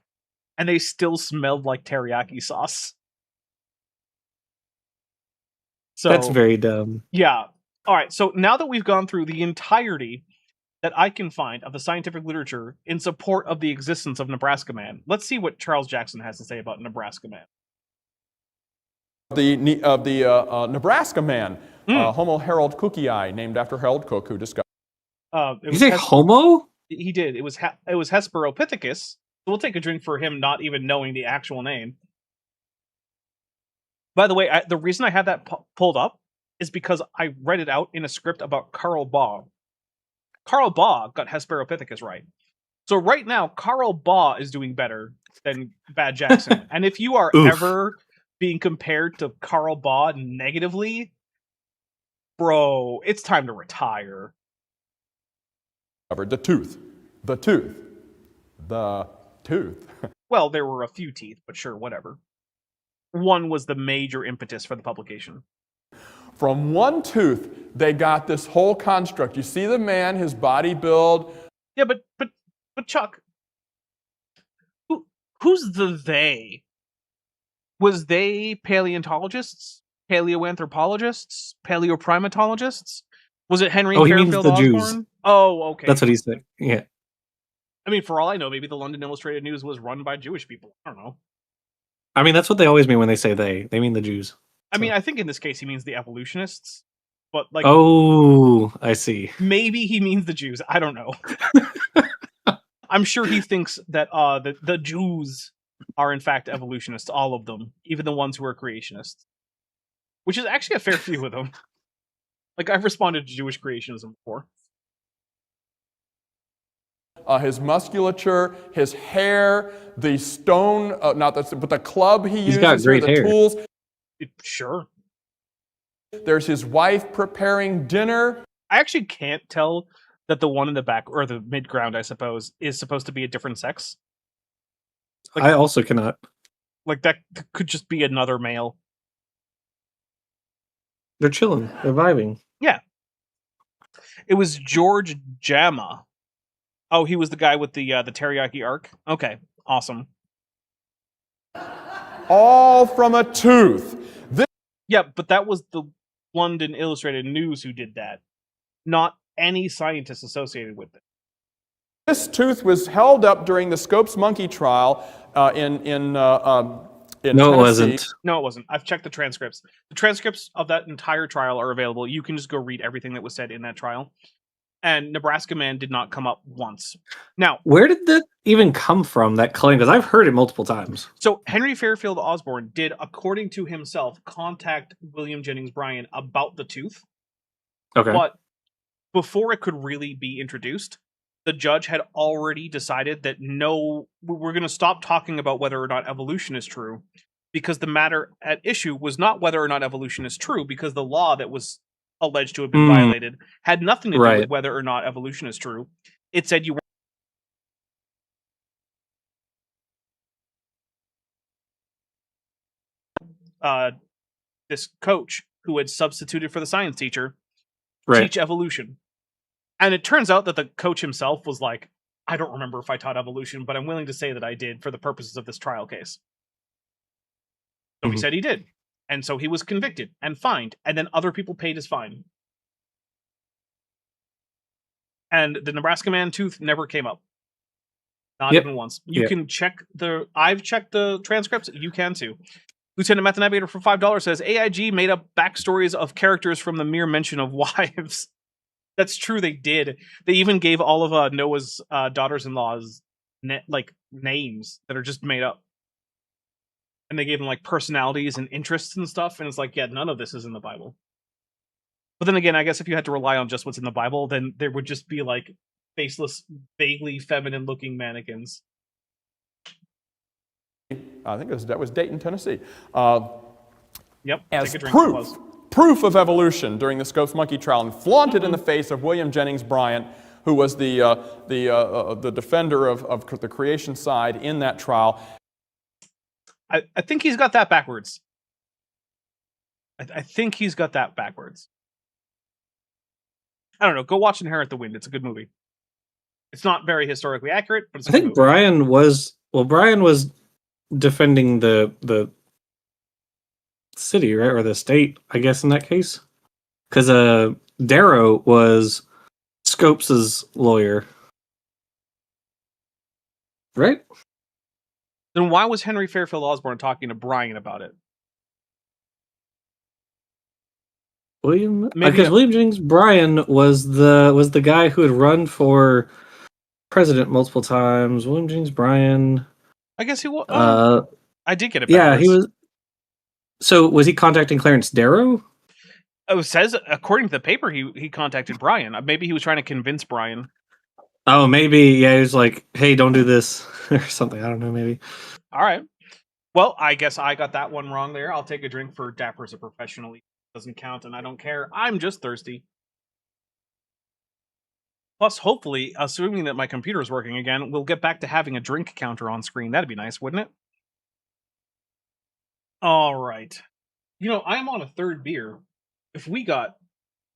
and they still smelled like teriyaki sauce. So That's very dumb. yeah. All right. So now that we've gone through the entirety that I can find of the scientific literature in support of the existence of Nebraska Man, let's see what Charles Jackson has to say about Nebraska Man. The Nebraska Man, Homo Harold Cookii, named after Harold Cook, who discovered. Did you say homo? He did. It was Hesperopithecus. So we'll take a drink for him not even knowing the actual name. By the way, the reason I had that pulled up is because I read it out in a script about Carl Baugh. Carl Baugh got Hesperopithecus right. So right now, Carl Baugh is doing better than Bad Jackson. And if you are ever being compared to Carl Baugh negatively, bro, it's time to retire. The tooth. Well, there were a few teeth, but sure, whatever. One was the major impetus for the publication. From one tooth, they got this whole construct. You see the man, his body build. Yeah, but Chuck, who's the they? Was they paleontologists, paleoanthropologists, paleoprimatologists? Was it Henry He means Fairfield the Osborne? Jews. Oh, okay. That's what he said. Yeah. I mean, for all I know, maybe the London Illustrated News was run by Jewish people. I don't know. I mean, that's what they always mean when they say they. They mean the Jews. I mean, I think in this case he means the evolutionists. But like, oh, I see. Maybe he means the Jews. I don't know. I'm sure he thinks that the Jews are in fact evolutionists, all of them, even the ones who are creationists. Which is actually a fair few of them. Like, I've responded to Jewish creationism before. His musculature, his hair, the stone, but the club he uses, got great the hair. tools. Sure. There's his wife preparing dinner. I actually can't tell that the one in the back, or the mid-ground, I suppose, is supposed to be a different sex. I also cannot. Like, that could just be another male. They're chilling. They're vibing. Yeah. It was George Jama. Oh, he was the guy with the teriyaki arc? Okay, awesome. All from a tooth. Yeah, but that was the London Illustrated News who did that. Not any scientist associated with it. This tooth was held up during the Scopes monkey trial in No, Tennessee. it wasn't. No, it wasn't. I've checked the transcripts. The transcripts of that entire trial are available. You can just go read everything that was said in that trial. And Nebraska Man did not come up once. Now, Where did that even come from, that claim? Because I've heard it multiple times. so Henry Fairfield Osborne did, according to himself, contact William Jennings Bryan about the tooth. Okay. But before it could really be introduced, the judge had already decided that no, we're going to stop talking about whether or not evolution is true, because the matter at issue was not whether or not evolution is true, because the law that was alleged to have been violated had nothing to do with whether or not evolution is true. It said you were this coach who had substituted for the science teacher teach evolution. And it turns out that the coach himself was like, I don't remember if I taught evolution, but I'm willing to say that I did for the purposes of this trial case. So he said he did. And so he was convicted and fined, and then other people paid his fine. And the Nebraska Man tooth never came up. Not even once. You can check I've checked the transcripts, you can too. Lieutenant Methanavigator for $5 says, AIG made up backstories of characters from the mere mention of wives. That's true, they did. They even gave all of Noah's daughters-in-law's names that are just made up. And they gave them like personalities and interests and stuff, and it's like, yeah, none of this is in the Bible. But then again, I guess if you had to rely on just what's in the Bible, then there would just be like faceless, vaguely feminine-looking mannequins. I think that was Dayton, Tennessee. Yep. As take a drink, proof of evolution during the Scopes monkey trial, and flaunted in the face of William Jennings Bryan, who was the defender of the creation side in that trial. I think he's got that backwards. I think he's got that backwards. I don't know. Go watch Inherit the Wind. It's a good movie. It's not very historically accurate, but it's a I good think movie. Brian was defending the city, right, or the state, I guess, in that case, because Darrow was Scopes's lawyer, right? Then why was Henry Fairfield Osborne talking to Brian about it? William, Maybe because a- William Jennings Bryan was the guy who had run for president multiple times. William Jennings Bryan. I guess he was. Uh, I did get it yeah, backwards. he was. So was he contacting Clarence Darrow? It says, according to the paper, he contacted Brian. Maybe he was trying to convince Brian. Oh, maybe. Yeah, he was like, "Hey, don't do this," or something. I don't know. Maybe. All right. Well, I guess I got that one wrong there. I'll take a drink for Dapper's a professional. Doesn't count, and I don't care. I'm just thirsty. Plus, hopefully, assuming that my computer is working again, we'll get back to having a drink counter on screen. That'd be nice, wouldn't it? All right. You know, I'm on a third beer. If we got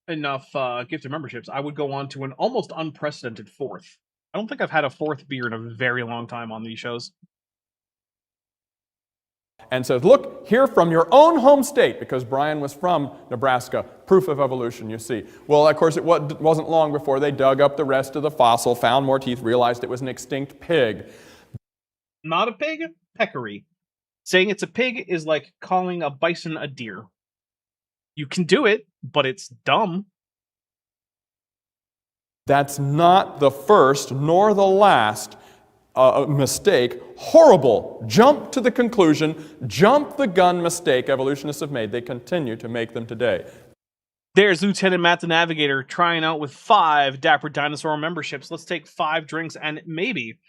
enough gifted memberships, I would go on to an almost unprecedented fourth. I don't think I've had a fourth beer in a very long time on these shows. And says, look, here from your own home state, because Brian was from Nebraska, proof of evolution, you see. Well, of course, it wasn't long before they dug up the rest of the fossil, found more teeth, realized it was an extinct pig. Not a pig, peccary. Saying it's a pig is like calling a bison a deer. You can do it, but it's dumb. That's not the first nor the last mistake. Horrible. Jump to the conclusion, jump the gun mistake evolutionists have made. They continue to make them today. There's Lieutenant Matt the Navigator trying out with 5 Dapper Dinosaur memberships. Let's take 5 drinks, and maybe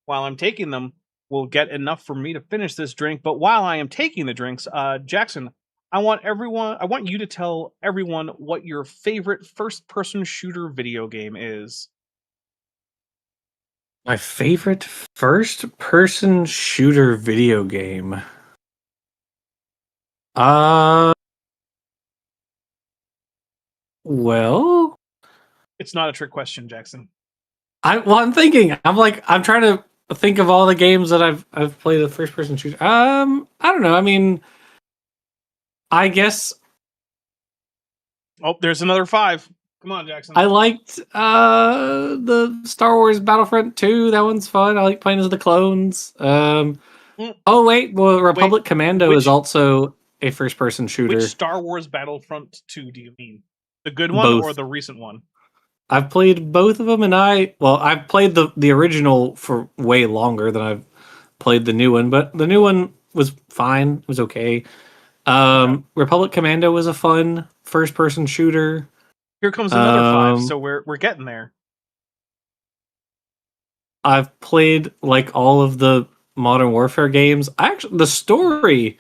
while I'm taking them, we'll get enough for me to finish this drink. But while I am taking the drinks, Jackson, I want you to tell everyone what your favorite first-person shooter video game is. My favorite first-person shooter video game. Well, It's not a trick question, Jackson. I'm thinking. I'm trying to think of all the games that I've played a first-person shooter. I don't know. I mean, I guess Oh, there's another 5. Come on, Jackson. I liked the Star Wars Battlefront 2. That one's fun. I like playing as the clones. Oh wait, well, Republic Commando is also a first-person shooter. Which Star Wars Battlefront 2 do you mean? The good one Both. or the recent one? I've played both of them, and I've played the original for way longer than I've played the new one, but the new one was fine. It was okay. Republic Commando was a fun first-person shooter. Here comes another 5, so we're getting there. I've played like all of the Modern Warfare games. The story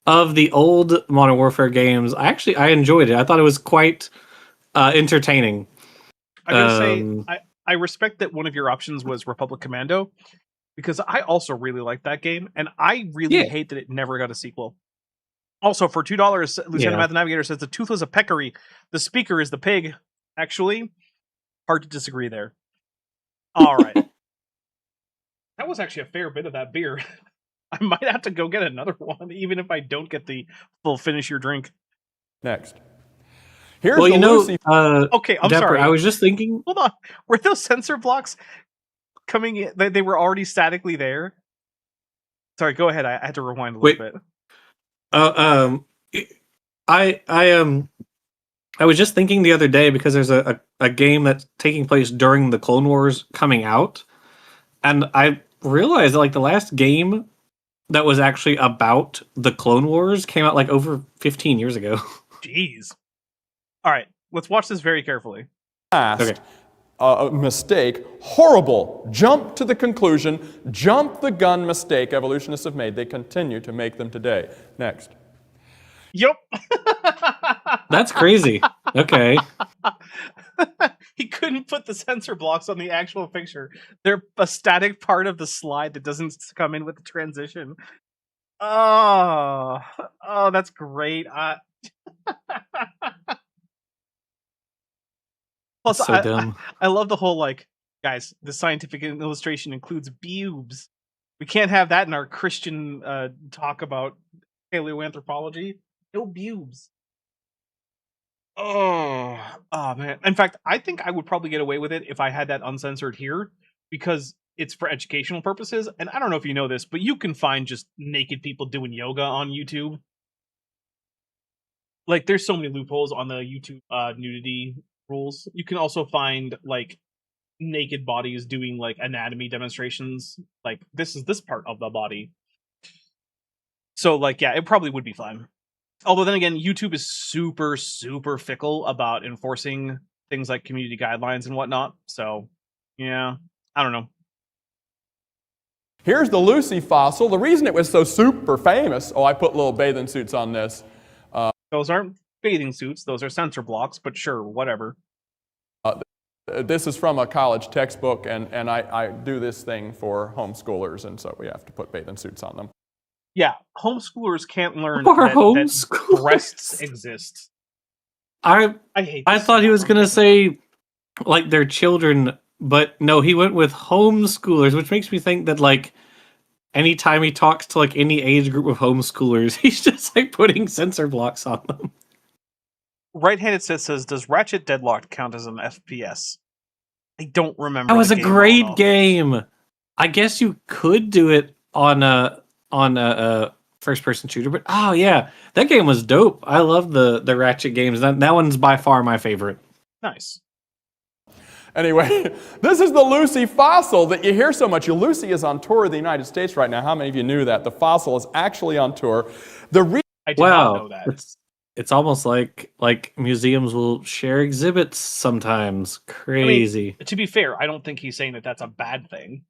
of the old Modern Warfare games, I enjoyed it. I thought it was quite entertaining. I gotta say, I respect that one of your options was Republic Commando, because I also really like that game, and I really hate that it never got a sequel. Also, for $2, Lieutenant Matt the Navigator says the tooth was a peccary. The speaker is the pig. Actually, hard to disagree there. All right. That was actually a fair bit of that beer. I might have to go get another one, even if I don't get the full finish your drink. Next. Here's well, the you know, Lucy. Okay, I'm Dapper, sorry. I was just thinking. Hold on. Were those sensor blocks coming in? They were already statically there? Sorry, go ahead. I had to rewind a little bit. I was just thinking the other day, because there's a game that's taking place during the Clone Wars coming out, and I realized that like the last game that was actually about the Clone Wars came out like over 15 years ago. Jeez. All right, let's watch this very carefully. Last mistake. Horrible. Jump to the conclusion, jump the gun mistake evolutionists have made. They continue to make them today. Next. Yep. That's crazy. Okay. He couldn't put the sensor blocks on the actual picture. They're a static part of the slide that doesn't come in with the transition. Oh, that's great. Plus, So dumb. I love the whole, like, guys, the scientific illustration includes pubes. We can't have that in our Christian talk about paleoanthropology. No pubes. Oh man. In fact, I think I would probably get away with it if I had that uncensored here, because it's for educational purposes. And I don't know if you know this, but you can find just naked people doing yoga on YouTube. Like, there's so many loopholes on the YouTube nudity rules. You can also find like naked bodies doing like anatomy demonstrations. Like, this is this part of the body. So like, yeah, it probably would be fine. Although then again, YouTube is super, super fickle about enforcing things like community guidelines and whatnot. So, yeah, I don't know. Here's the Lucy fossil. The reason it was so super famous, I put little bathing suits on this. Those aren't bathing suits. Those are sensor blocks, but sure, whatever. This is from a college textbook, and I do this thing for homeschoolers, and so we have to put bathing suits on them. Yeah, homeschoolers can't learn that breasts exist. I hate this. I thought he was going to say, like, their children, but no, he went with homeschoolers, which makes me think that, like, anytime he talks to, like, any age group of homeschoolers, he's just, like, putting sensor blocks on them. Right-handed says, does Ratchet Deadlocked count as an FPS? I don't remember. That was a great game. I guess you could do it on a first-person shooter, but oh yeah, that game was dope. I love the Ratchet games. That one's by far my favorite. Nice. Anyway, this is the Lucy fossil that you hear so much. Lucy is on tour of the United States right now. How many of you knew that? The fossil is actually on tour. I did not know that. It's almost like museums will share exhibits sometimes. Crazy. I mean, to be fair, I don't think he's saying that that's a bad thing.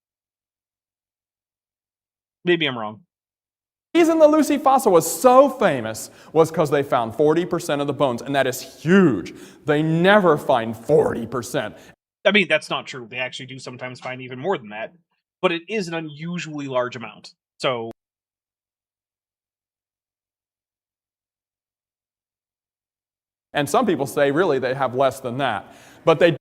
Maybe I'm wrong. The reason the Lucy fossil was so famous was because they found 40% of the bones, and that is huge. They never find 40%. I mean, that's not true. They actually do sometimes find even more than that, but it is an unusually large amount. So, and some people say, really, they have less than that. But they...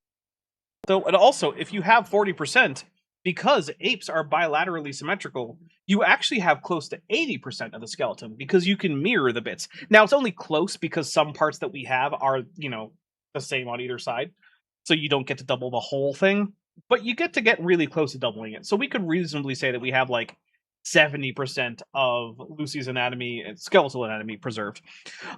And also, if you have 40%, because apes are bilaterally symmetrical, you actually have close to 80% of the skeleton, because you can mirror the bits. Now, it's only close because some parts that we have are, the same on either side. So you don't get to double the whole thing, but you get really close to doubling it. So we could reasonably say that we have like 70% of Lucy's anatomy and skeletal anatomy preserved.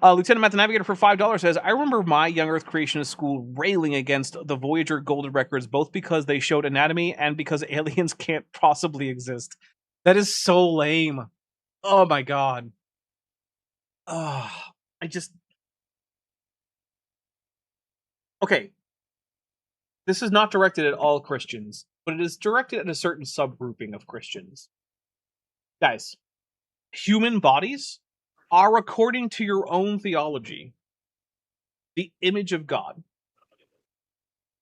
Lieutenant Matt the Navigator for $5 says, I remember my young Earth creationist school railing against the Voyager Golden Records, both because they showed anatomy and because aliens can't possibly exist. That is so lame. Oh my god. Okay. This is not directed at all Christians, but it is directed at a certain subgrouping of Christians. Guys, human bodies are, according to your own theology, the image of God.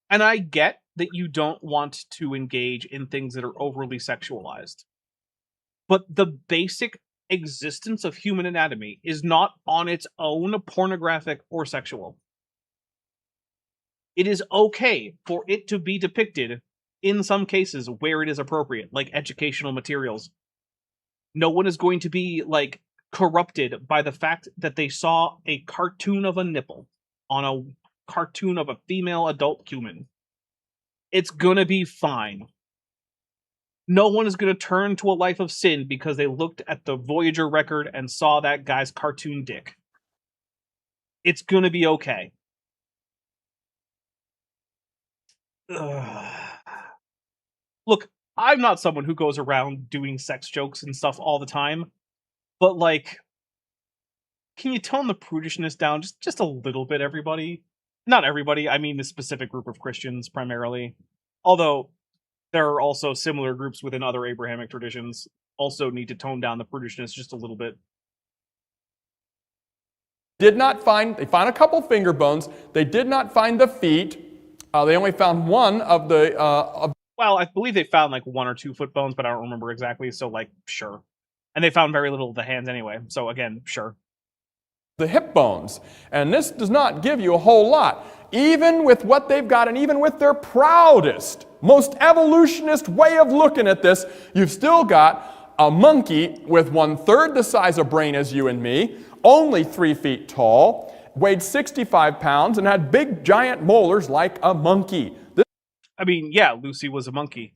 And I get that you don't want to engage in things that are overly sexualized. But the basic existence of human anatomy is not on its own pornographic or sexual. It is okay for it to be depicted in some cases where it is appropriate, like educational materials. No one is going to be, like, corrupted by the fact that they saw a cartoon of a nipple on a cartoon of a female adult human. It's gonna be fine. No one is gonna turn to a life of sin because they looked at the Voyager record and saw that guy's cartoon dick. It's gonna be okay. Look, I'm not someone who goes around doing sex jokes and stuff all the time, but, like, can you tone the prudishness down just a little bit, everybody? Not everybody, I mean the specific group of Christians, primarily. Although, there are also similar groups within other Abrahamic traditions also need to tone down the prudishness just a little bit. They found a couple finger bones. They did not find the feet. They only found one of the... Well, I believe they found like 1 or 2 foot bones, but I don't remember exactly, so, like, sure. And they found very little of the hands anyway, so again, sure. the hip bones. And this does not give you a whole lot. Even with what they've got, and even with their proudest, most evolutionist way of looking at this, you've still got a monkey with 1/3 the size of brain as you and me, only 3 feet tall, weighed 65 pounds, and had big giant molars like a monkey. I mean, yeah, Lucy was a monkey.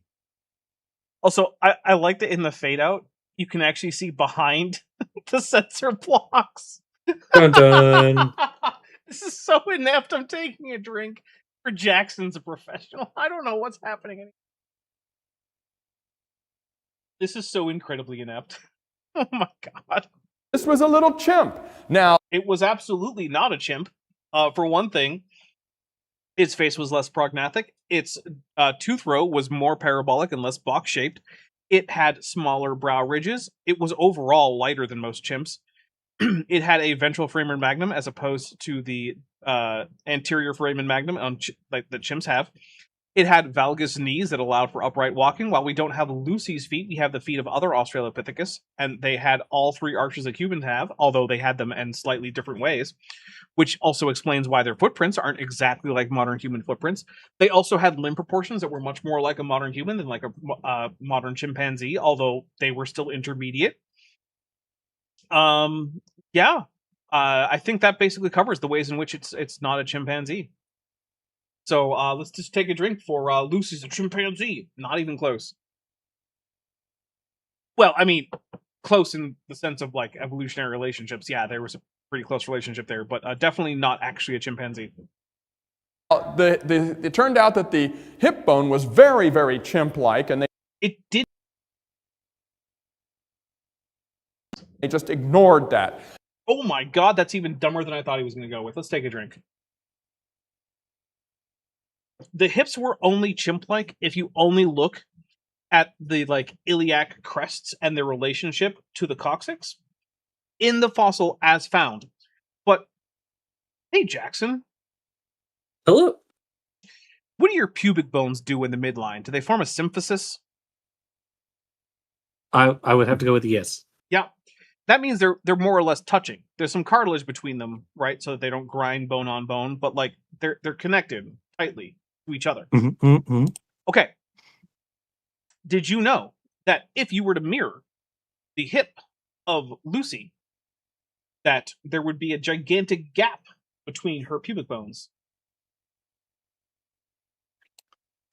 Also, I like that in the fade out, you can actually see behind the sensor blocks. Dun dun. This is so inept. I'm taking a drink. For Jackson's a professional. I don't know what's happening. This is so incredibly inept. Oh my god. This was a little chimp. Now, It was absolutely not a chimp. For one thing, its face was less prognaathic. Its tooth row was more parabolic and less box-shaped. It had smaller brow ridges. It was overall lighter than most chimps. It had a ventral foramen magnum as opposed to the anterior foramen magnum like the chimps have. It had valgus knees that allowed for upright walking. While we don't have Lucy's feet, we have the feet of other Australopithecus, and they had all 3 arches that humans have, although they had them in slightly different ways, which also explains why their footprints aren't exactly like modern human footprints. They also had limb proportions that were much more like a modern human than like a modern chimpanzee, although they were still intermediate. Yeah, I think that basically covers the ways in which it's not a chimpanzee. So let's just take a drink for Lucy's a chimpanzee. Not even close. Well, I mean, close in the sense of like evolutionary relationships. Yeah, there was a pretty close relationship there, but definitely not actually a chimpanzee. it turned out that the hip bone was very, very chimp-like, and It did. they just ignored that. Oh my god, that's even dumber than I thought he was going to go with. Let's take a drink. The hips were only chimp-like if you only look at the like iliac crests and their relationship to the coccyx in the fossil as found. But hey, Jackson, Hello. what do your pubic bones do in the midline? Do they form a symphysis? I would have to go with yes. Yeah. That means they're more or less touching. There's some cartilage between them, right? So that they don't grind bone on bone, but like they're connected tightly to each other. Mm-hmm, mm-hmm. Okay. Did you know that if you were to mirror the hip of Lucy, that there would be a gigantic gap between her pubic bones?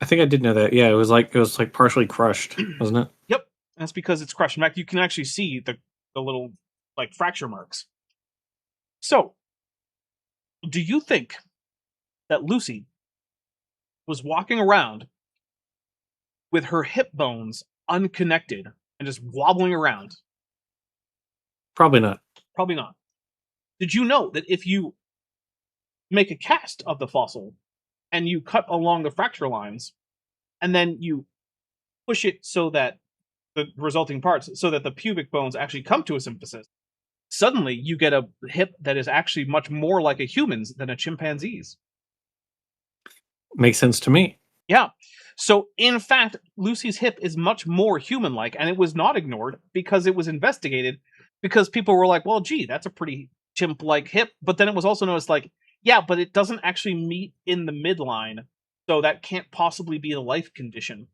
I think I did know that. Yeah, it was like partially crushed, wasn't it? Yep. That's because it's crushed. In fact, you can actually see the little like fracture marks. So, do you think that Lucy was walking around with her hip bones unconnected and just wobbling around? Probably not. Probably not. Did you know that if you make a cast of the fossil and you cut along the fracture lines and then you push it so that the resulting parts, so that the pubic bones actually come to a symphysis, suddenly you get a hip that is actually much more like a human's than a chimpanzee's. Makes sense to me. Yeah. So, in fact, Lucy's hip is much more human-like, and it was not ignored because it was investigated, because people were like, well, gee, that's a pretty chimp-like hip. But then it was also noticed like, yeah, but it doesn't actually meet in the midline, so that can't possibly be the life condition.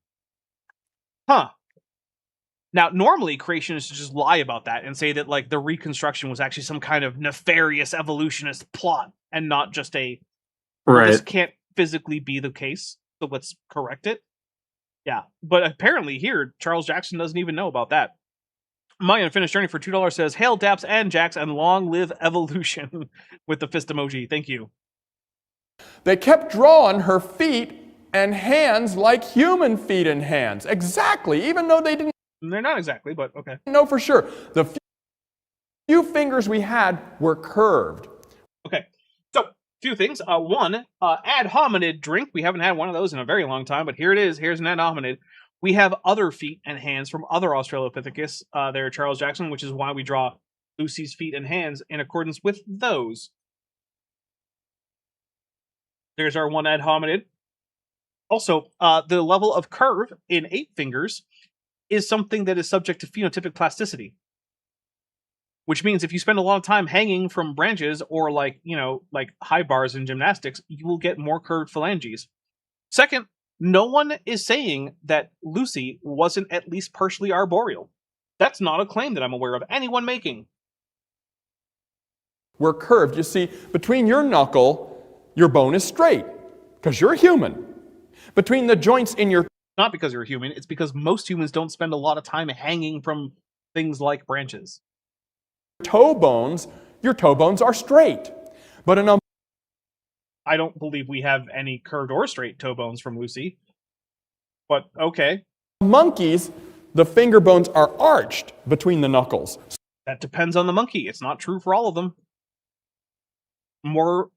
Huh. Now, normally creationists just lie about that and say that like the reconstruction was actually some kind of nefarious evolutionist plot and not just a, well, Right. this can't physically be the case, so let's correct it. Yeah, but apparently here, Charles Jackson doesn't even know about that. My Unfinished Journey for $2 says, hail Daps and Jax and long live evolution with the fist emoji. Thank you. They kept drawing her feet and hands like human feet and hands. Exactly, even though they didn't They're not exactly, but okay. know for sure. The few fingers we had were curved. Okay, so few things. One, ad hominid drink. We haven't had one of those in a very long time, but here it is. Here's an ad hominid. We have other feet and hands from other Australopithecus there, Charles Jackson, which is why we draw Lucy's feet and hands in accordance with those. There's our one ad hominid. Also, the level of curve in 8 fingers is something that is subject to phenotypic plasticity. which means if you spend a lot of time hanging from branches or like high bars in gymnastics, you will get more curved phalanges. Second, no one is saying that Lucy wasn't at least partially arboreal. That's not a claim that I'm aware of anyone making. We're curved. You see, between your knuckle, your bone is straight, because you're human. Between the joints in your... Not because you're a human, it's because most humans don't spend a lot of time hanging from things like branches. Toe bones, your toe bones are straight. But in a... I don't believe we have any curved or straight toe bones from Lucy. But, okay. Monkeys, the finger bones are arched between the knuckles. That depends on the monkey. It's not true for all of them. More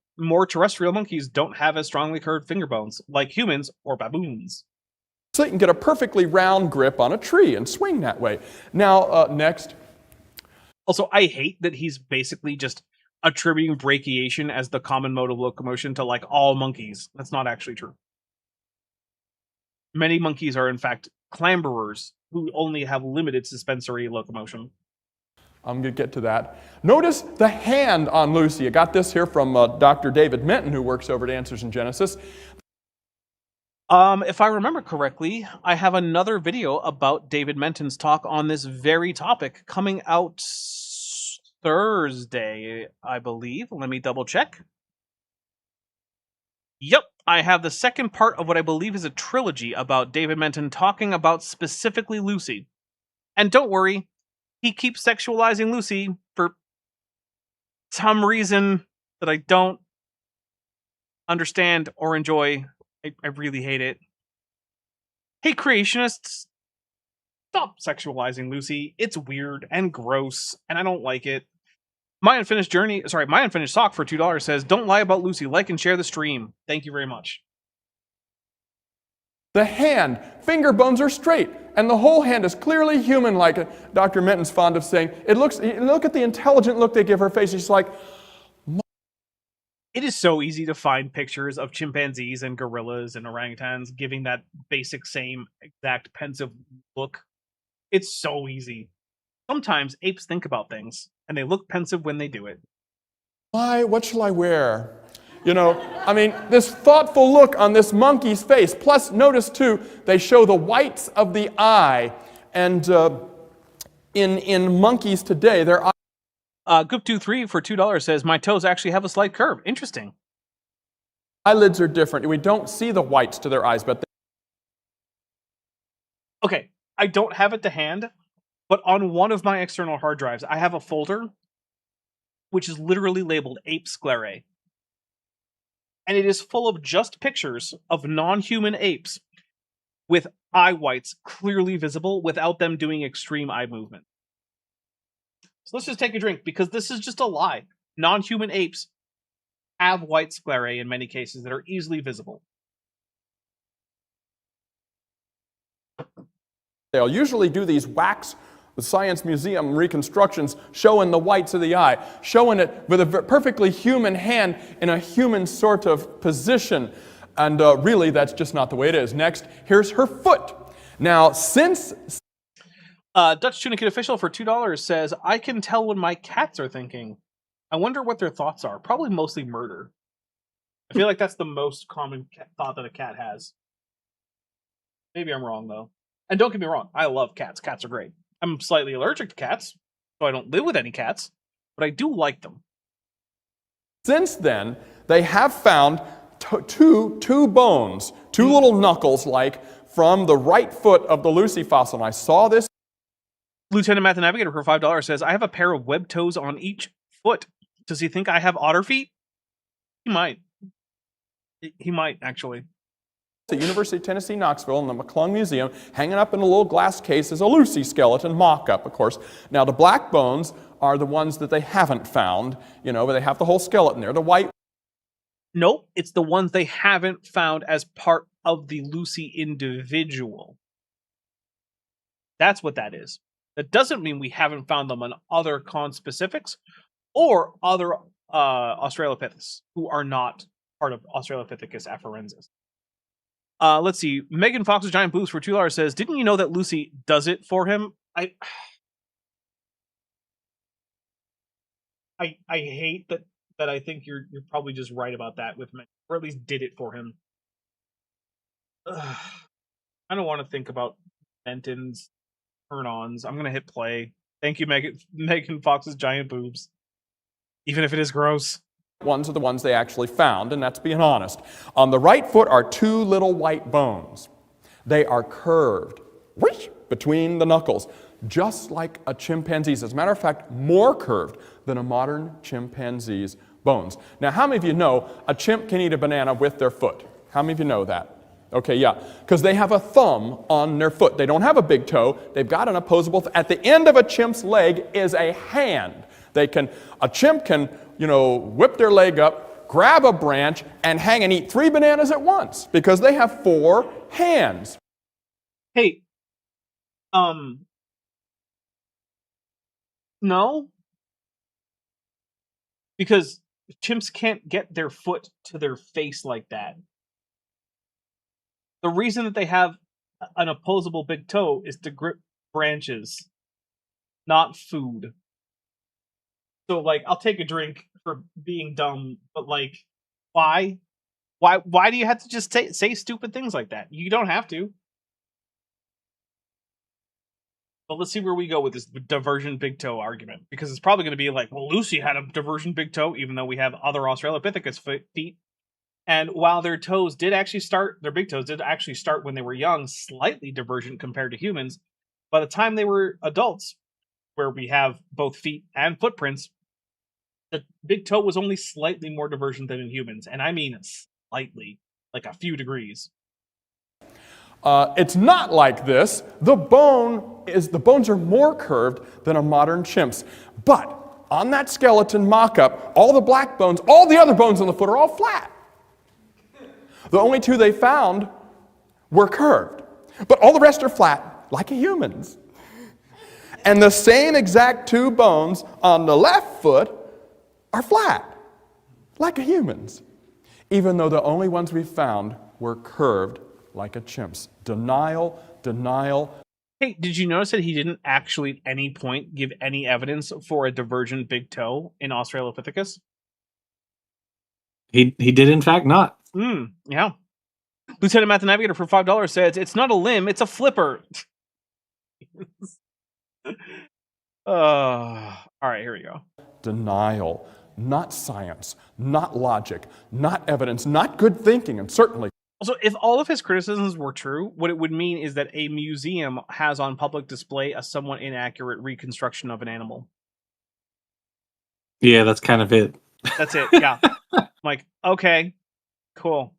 terrestrial monkeys don't have as strongly curved finger bones, like humans or baboons. So you can get a perfectly round grip on a tree and swing that way. Now, next. Also, I hate that he's basically just attributing brachiation as the common mode of locomotion to like all monkeys. That's not actually true. Many monkeys are in fact clamberers who only have limited suspensory locomotion. I'm going to get to that. Notice the hand on Lucy. I got this here from Dr. David Minton, who works over at Answers in Genesis. If I remember correctly, I have another video about David Menton's talk on this very topic coming out Thursday, I believe. Let me double check. Yep, I have the second part of what I believe is a trilogy about David Menton talking about specifically Lucy. And don't worry, he keeps sexualizing Lucy for some reason that I don't understand or enjoy. I really hate it. Hey, creationists, stop sexualizing Lucy. It's weird and gross, and I don't like it. My Unfinished Sock for $2 says, don't lie about Lucy. Like and share the stream. Thank you very much. The hand, finger bones are straight, and the whole hand is clearly human, like Dr. Minton's fond of saying. Look at the intelligent look they give her face. She's like... It is so easy to find pictures of chimpanzees and gorillas and orangutans giving that basic same exact pensive look. It's so easy. Sometimes apes think about things, and they look pensive when they do it. What shall I wear? You know, I mean, this thoughtful look on this monkey's face. Plus, notice too, they show the whites of the eye. And in monkeys today, their eyes... Goop23 for $2 says, my toes actually have a slight curve. Interesting. Eyelids are different. We don't see the whites to their eyes, but... Okay, I don't have it to hand, but on one of my external hard drives, I have a folder which is literally labeled Ape Sclerae. And it is full of just pictures of non-human apes with eye whites clearly visible without them doing extreme eye movement. So let's just take a drink, because this is just a lie. Non-human apes have white sclerae in many cases that are easily visible. They'll usually do these wax Science Museum reconstructions showing the whites of the eye, showing it with a perfectly human hand in a human sort of position. And really, that's just not the way it is. Next, here's her foot. Now, since... Dutch Tunicate Official for $2 says, I can tell when my cats are thinking. I wonder what their thoughts are. Probably mostly murder. I feel like that's the most common thought that a cat has. Maybe I'm wrong, though. And don't get me wrong, I love cats. Cats are great. I'm slightly allergic to cats, so I don't live with any cats, but I do like them. Since then, they have found two bones, two little knuckles, from the right foot of the Lucy fossil. And I saw this. Lieutenant Math Navigator for $5 says, I have a pair of web toes on each foot. Does he think I have otter feet? He might. He might, actually. The University of Tennessee, Knoxville, in the McClung Museum, hanging up in a little glass case is a Lucy skeleton, mock-up, of course. Now, the black bones are the ones that they haven't found, but they have the whole skeleton there. The white... Nope, it's the ones they haven't found as part of the Lucy individual. That's what that is. That doesn't mean we haven't found them on other conspecifics or other Australopithecus who are not part of Australopithecus afarensis. Let's see. Megan Fox's Giant Boobs for $2 says, didn't you know that Lucy does it for him? I hate that I think you're probably just right about that with men, or at least did it for him. Ugh. I don't want to think about Benton's turn-ons. I'm gonna hit play. Thank you, Megan Fox's giant boobs. Even if it is gross. Ones are the ones they actually found, and that's being honest. On the right foot are two little white bones. They are curved between the knuckles, just like a chimpanzee's. As a matter of fact, more curved than a modern chimpanzee's bones. Now, how many of you know a chimp can eat a banana with their foot? How many of you know that? Okay, yeah, because they have a thumb on their foot. They don't have a big toe. They've got an opposable. At the end of a chimp's leg is a hand. A chimp can, whip their leg up, grab a branch, and hang and eat 3 bananas at once because they have 4 hands. Hey, no, because chimps can't get their foot to their face like that. The reason that they have an opposable big toe is to grip branches, not food. So, I'll take a drink for being dumb, but, why? Why do you have to just say stupid things like that? You don't have to. But let's see where we go with this divergent big toe argument. Because it's probably going to be well, Lucy had a divergent big toe, even though we have other Australopithecus feet. And while their big toes did actually start when they were young, slightly divergent compared to humans, by the time they were adults, where we have both feet and footprints, the big toe was only slightly more divergent than in humans. And I mean slightly, like a few degrees. It's not like this. The bones are more curved than a modern chimp's. But on that skeleton mock-up, all the black bones, all the other bones on the foot are all flat. The only 2 they found were curved. But all the rest are flat, like a human's. And the same exact 2 bones on the left foot are flat, like a human's. Even though the only ones we found were curved like a chimp's. Denial. Hey, did you notice that he didn't actually at any point give any evidence for a divergent big toe in Australopithecus? He did in fact not. Yeah. Lieutenant Math Navigator for $5 says, it's not a limb, it's a flipper. All right, here we go. Denial, not science, not logic, not evidence, not good thinking, and certainly. Also, if all of his criticisms were true, what it would mean is that a museum has on public display a somewhat inaccurate reconstruction of an animal. Yeah, that's kind of it. That's it, yeah. Okay, cool.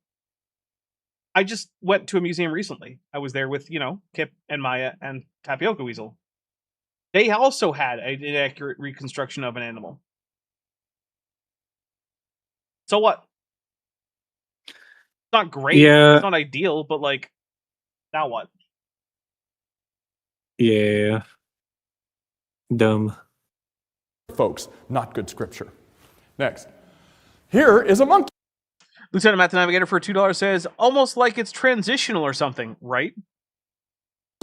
I just went to a museum recently. I was there with, Kip and Maya and Tapioca Weasel. They also had an inaccurate reconstruction of an animal. So what? It's not great. Yeah. It's not ideal, but now what? Yeah. Dumb. Folks, not good scripture. Next. Here is a monkey. Lieutenant Math Navigator for $2 says, almost like it's transitional or something, right?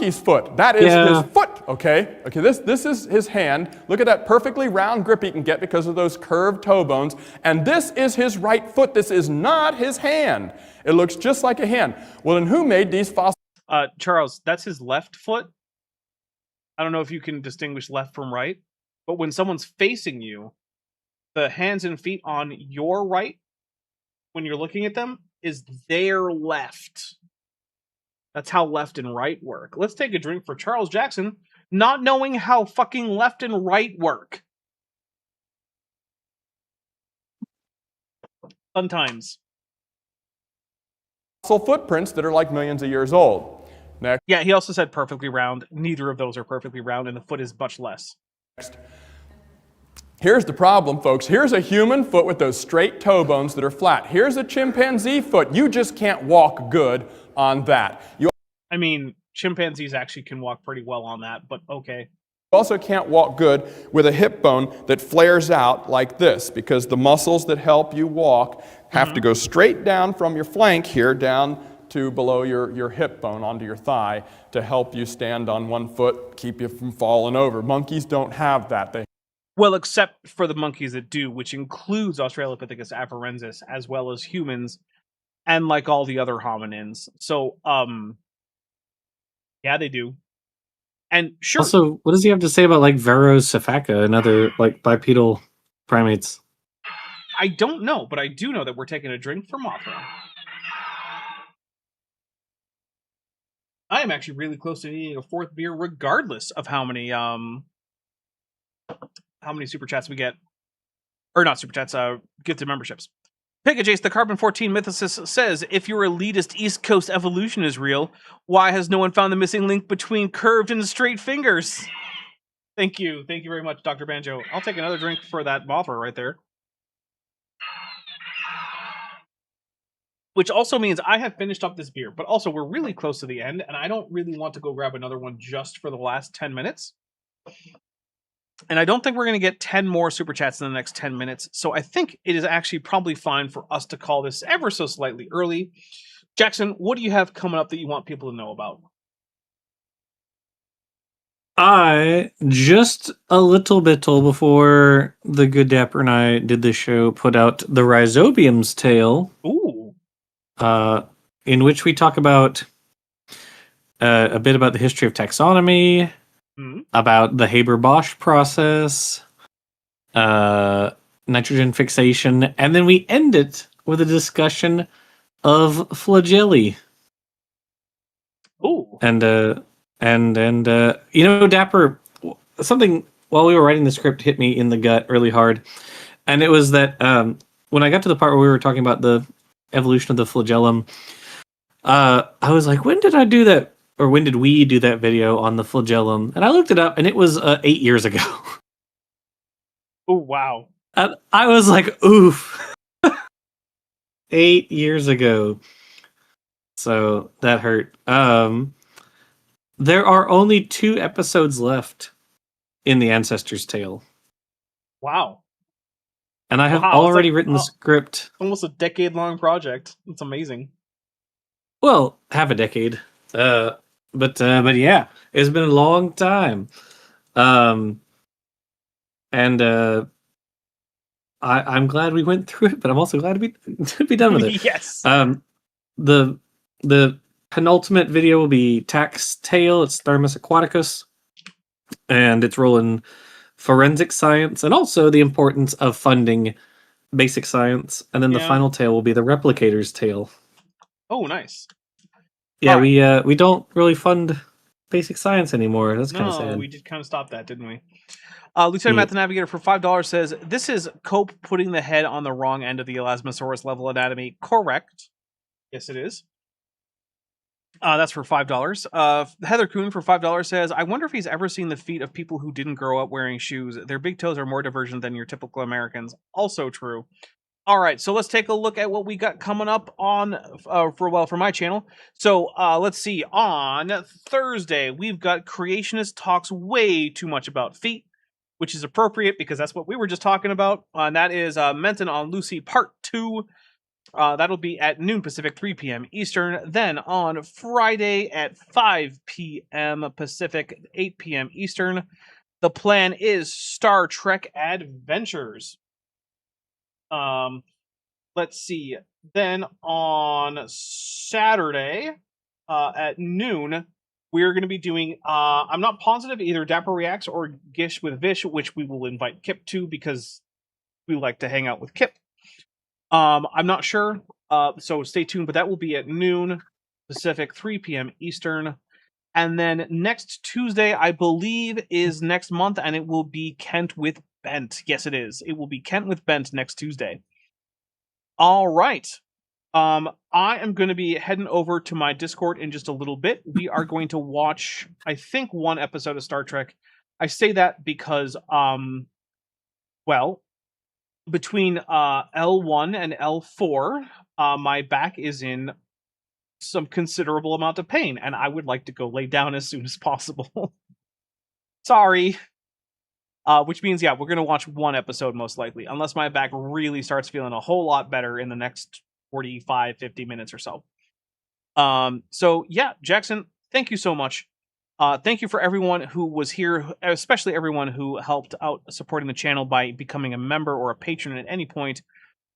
Monkey's foot. That is his foot, okay? Okay, this is his hand. Look at that perfectly round grip he can get because of those curved toe bones. And this is his right foot. This is not his hand. It looks just like a hand. Well, then who made these fossils? Charles, that's his left foot. I don't know if you can distinguish left from right, but when someone's facing you, the hands and feet on your right, when you're looking at them, is their left. That's how left and right work. Let's take a drink for Charles Jackson, not knowing how fucking left and right work. Fun times. Fossil footprints that are like millions of years old. Next. Yeah, he also said perfectly round. Neither of those are perfectly round, and the foot is much less. Next. Here's the problem, folks. Here's a human foot with those straight toe bones that are flat. Here's a chimpanzee foot. You just can't walk good on that. I mean, chimpanzees actually can walk pretty well on that, but okay. You also can't walk good with a hip bone that flares out like this because the muscles that help you walk have to go straight down from your flank here down to below your hip bone onto your thigh to help you stand on one foot, keep you from falling over. Monkeys don't have that. Well, except for the monkeys that do, which includes Australopithecus afarensis, as well as humans, and like all the other hominins. So, yeah, they do. And sure, Also, what does he have to say about like Verocephalica and other like bipedal primates? I don't know, but I do know that we're taking a drink from Mothra. I am actually really close to needing a fourth beer, regardless of how many super chats we get, or not super chats, gifted memberships. Pigajace, the Carbon 14 mythicist, says, if your elitist East Coast evolution is real, why has no one found the missing link between curved and straight fingers? Thank you very much, Dr. Banjo. I'll take another drink for that Mothra right there. Which also means I have finished up this beer, but also we're really close to the end, and I don't really want to go grab another one just for the last 10 minutes. And I don't think we're going to get 10 more super chats in the next 10 minutes, so I think it is actually probably fine for us to call this ever so slightly early. Jackson, what do you have coming up that you want people to know about? I just a little bit before the Good Dapper and I did this show put out the Rhizobium's Tale. Ooh. In which we talk about a bit about the history of taxonomy, about the Haber-Bosch process, nitrogen fixation, and then we end it with a discussion of flagelli. Ooh. And you know, Dapper, something while we were writing the script hit me in the gut really hard, and it was that when I got to the part where we were talking about the evolution of the flagellum, I was like, when did I do that? Or when did we do that video on the flagellum? And I looked it up, and it was 8 years ago. Oh, wow. And I was like, oof. 8 years ago. So that hurt. There are only 2 episodes left in the Ancestor's Tale. Wow. And I have already written the script. Almost a decade-long project. It's amazing. Well, half a decade. But yeah, it's been a long time. I'm glad we went through it, but I'm also glad to be done with it. Yes. The penultimate video will be Tax Tale. It's Thermus Aquaticus, and its role in forensic science, and also the importance of funding basic science. And then the final tale will be the Replicator's Tale. Oh, nice. Yeah, right. We don't really fund basic science anymore. That's kind of sad. We did kind of stop that, didn't we? Lieutenant Matt the Navigator for $5 says, this is Cope putting the head on the wrong end of the Elasmosaurus level anatomy. Correct. Yes, it is. That's for $5. Heather Kuhn for $5 says, I wonder if he's ever seen the feet of people who didn't grow up wearing shoes. Their big toes are more divergent than your typical Americans. Also true. All right, so let's take a look at what we got coming up on for my channel. So let's see. On Thursday, we've got Creationist talks way too much about feet, which is appropriate because that's what we were just talking about. And that is Menton on Lucy Part 2. That'll be at noon Pacific, 3 p.m. Eastern. Then on Friday at 5 p.m. Pacific, 8 p.m. Eastern, the plan is Star Trek Adventures. Let's see. Then on Saturday at noon, we're going to be doing, I'm not positive, either Dapper Reacts or Gish with Vish, which we will invite Kip to because we like to hang out with Kip. I'm not sure, so stay tuned, but that will be at noon Pacific, 3 p.m. Eastern. And then next Tuesday, I believe, is next month, and it will be Kent with Bent. Yes, it is. It will be Kent with Bent next Tuesday. All right. I am going to be heading over to my Discord in just a little bit. We are going to watch, I think, one episode of Star Trek. I say that because, well, between L1 and L4, my back is in some considerable amount of pain, and I would like to go lay down as soon as possible. Sorry. Which means, yeah, we're going to watch one episode most likely, unless my back really starts feeling a whole lot better in the next 45, 50 minutes or so. So, yeah, Jackson, thank you so much Thank you for everyone who was here, especially everyone who helped out supporting the channel by becoming a member or a patron at any point,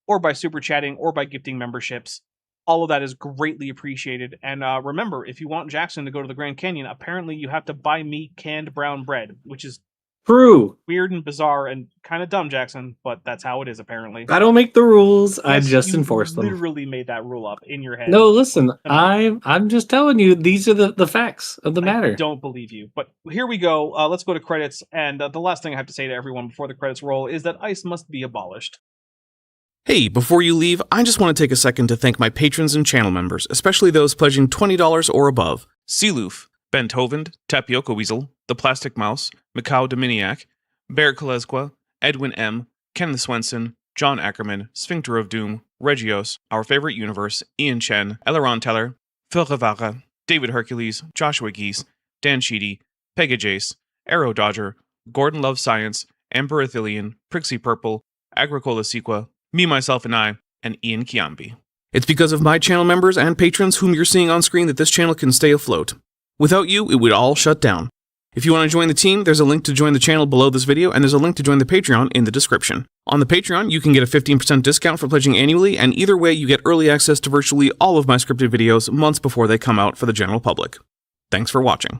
or by super chatting, or by gifting memberships. All of that is greatly appreciated. And remember, if you want Jackson to go to the Grand Canyon, apparently you have to buy me canned brown bread, which is True. weird and bizarre and kind of dumb, Jackson, but that's how it is, apparently. I don't make the rules. I Yes, just you enforce them. literally made that rule up in your head. No, listen. I'm just telling you. These are the facts of the matter. I don't believe you. But here we go. Let's go to credits. And the last thing I have to say to everyone before the credits roll is that ICE must be abolished. Hey, before you leave, I just want to take a second to thank my patrons and channel members, especially those pledging $20 or above. Sealoof, Ben Tovand, Tapioca Weasel, The Plastic Mouse, Mikau Dominiak, Bear Kolesqua, Edwin M., Ken the Swenson, John Ackerman, Sphincter of Doom, Regios, Our Favorite Universe, Ian Chen, Eleron Teller, Phil Rivara, David Hercules, Joshua Geese, Dan Sheedy, Pegajace, Arrow Dodger, Gordon Loves Science, Amber Athelian, Prixie Purple, Agricola Sequa, Me, Myself, and I, and Ian Kiambi. It's because of my channel members and patrons whom you're seeing on screen that this channel can stay afloat. Without you, it would all shut down. If you want to join the team, there's a link to join the channel below this video, and there's a link to join the Patreon in the description. On the Patreon, you can get a 15% discount for pledging annually, and either way, you get early access to virtually all of my scripted videos months before they come out for the general public. Thanks for watching.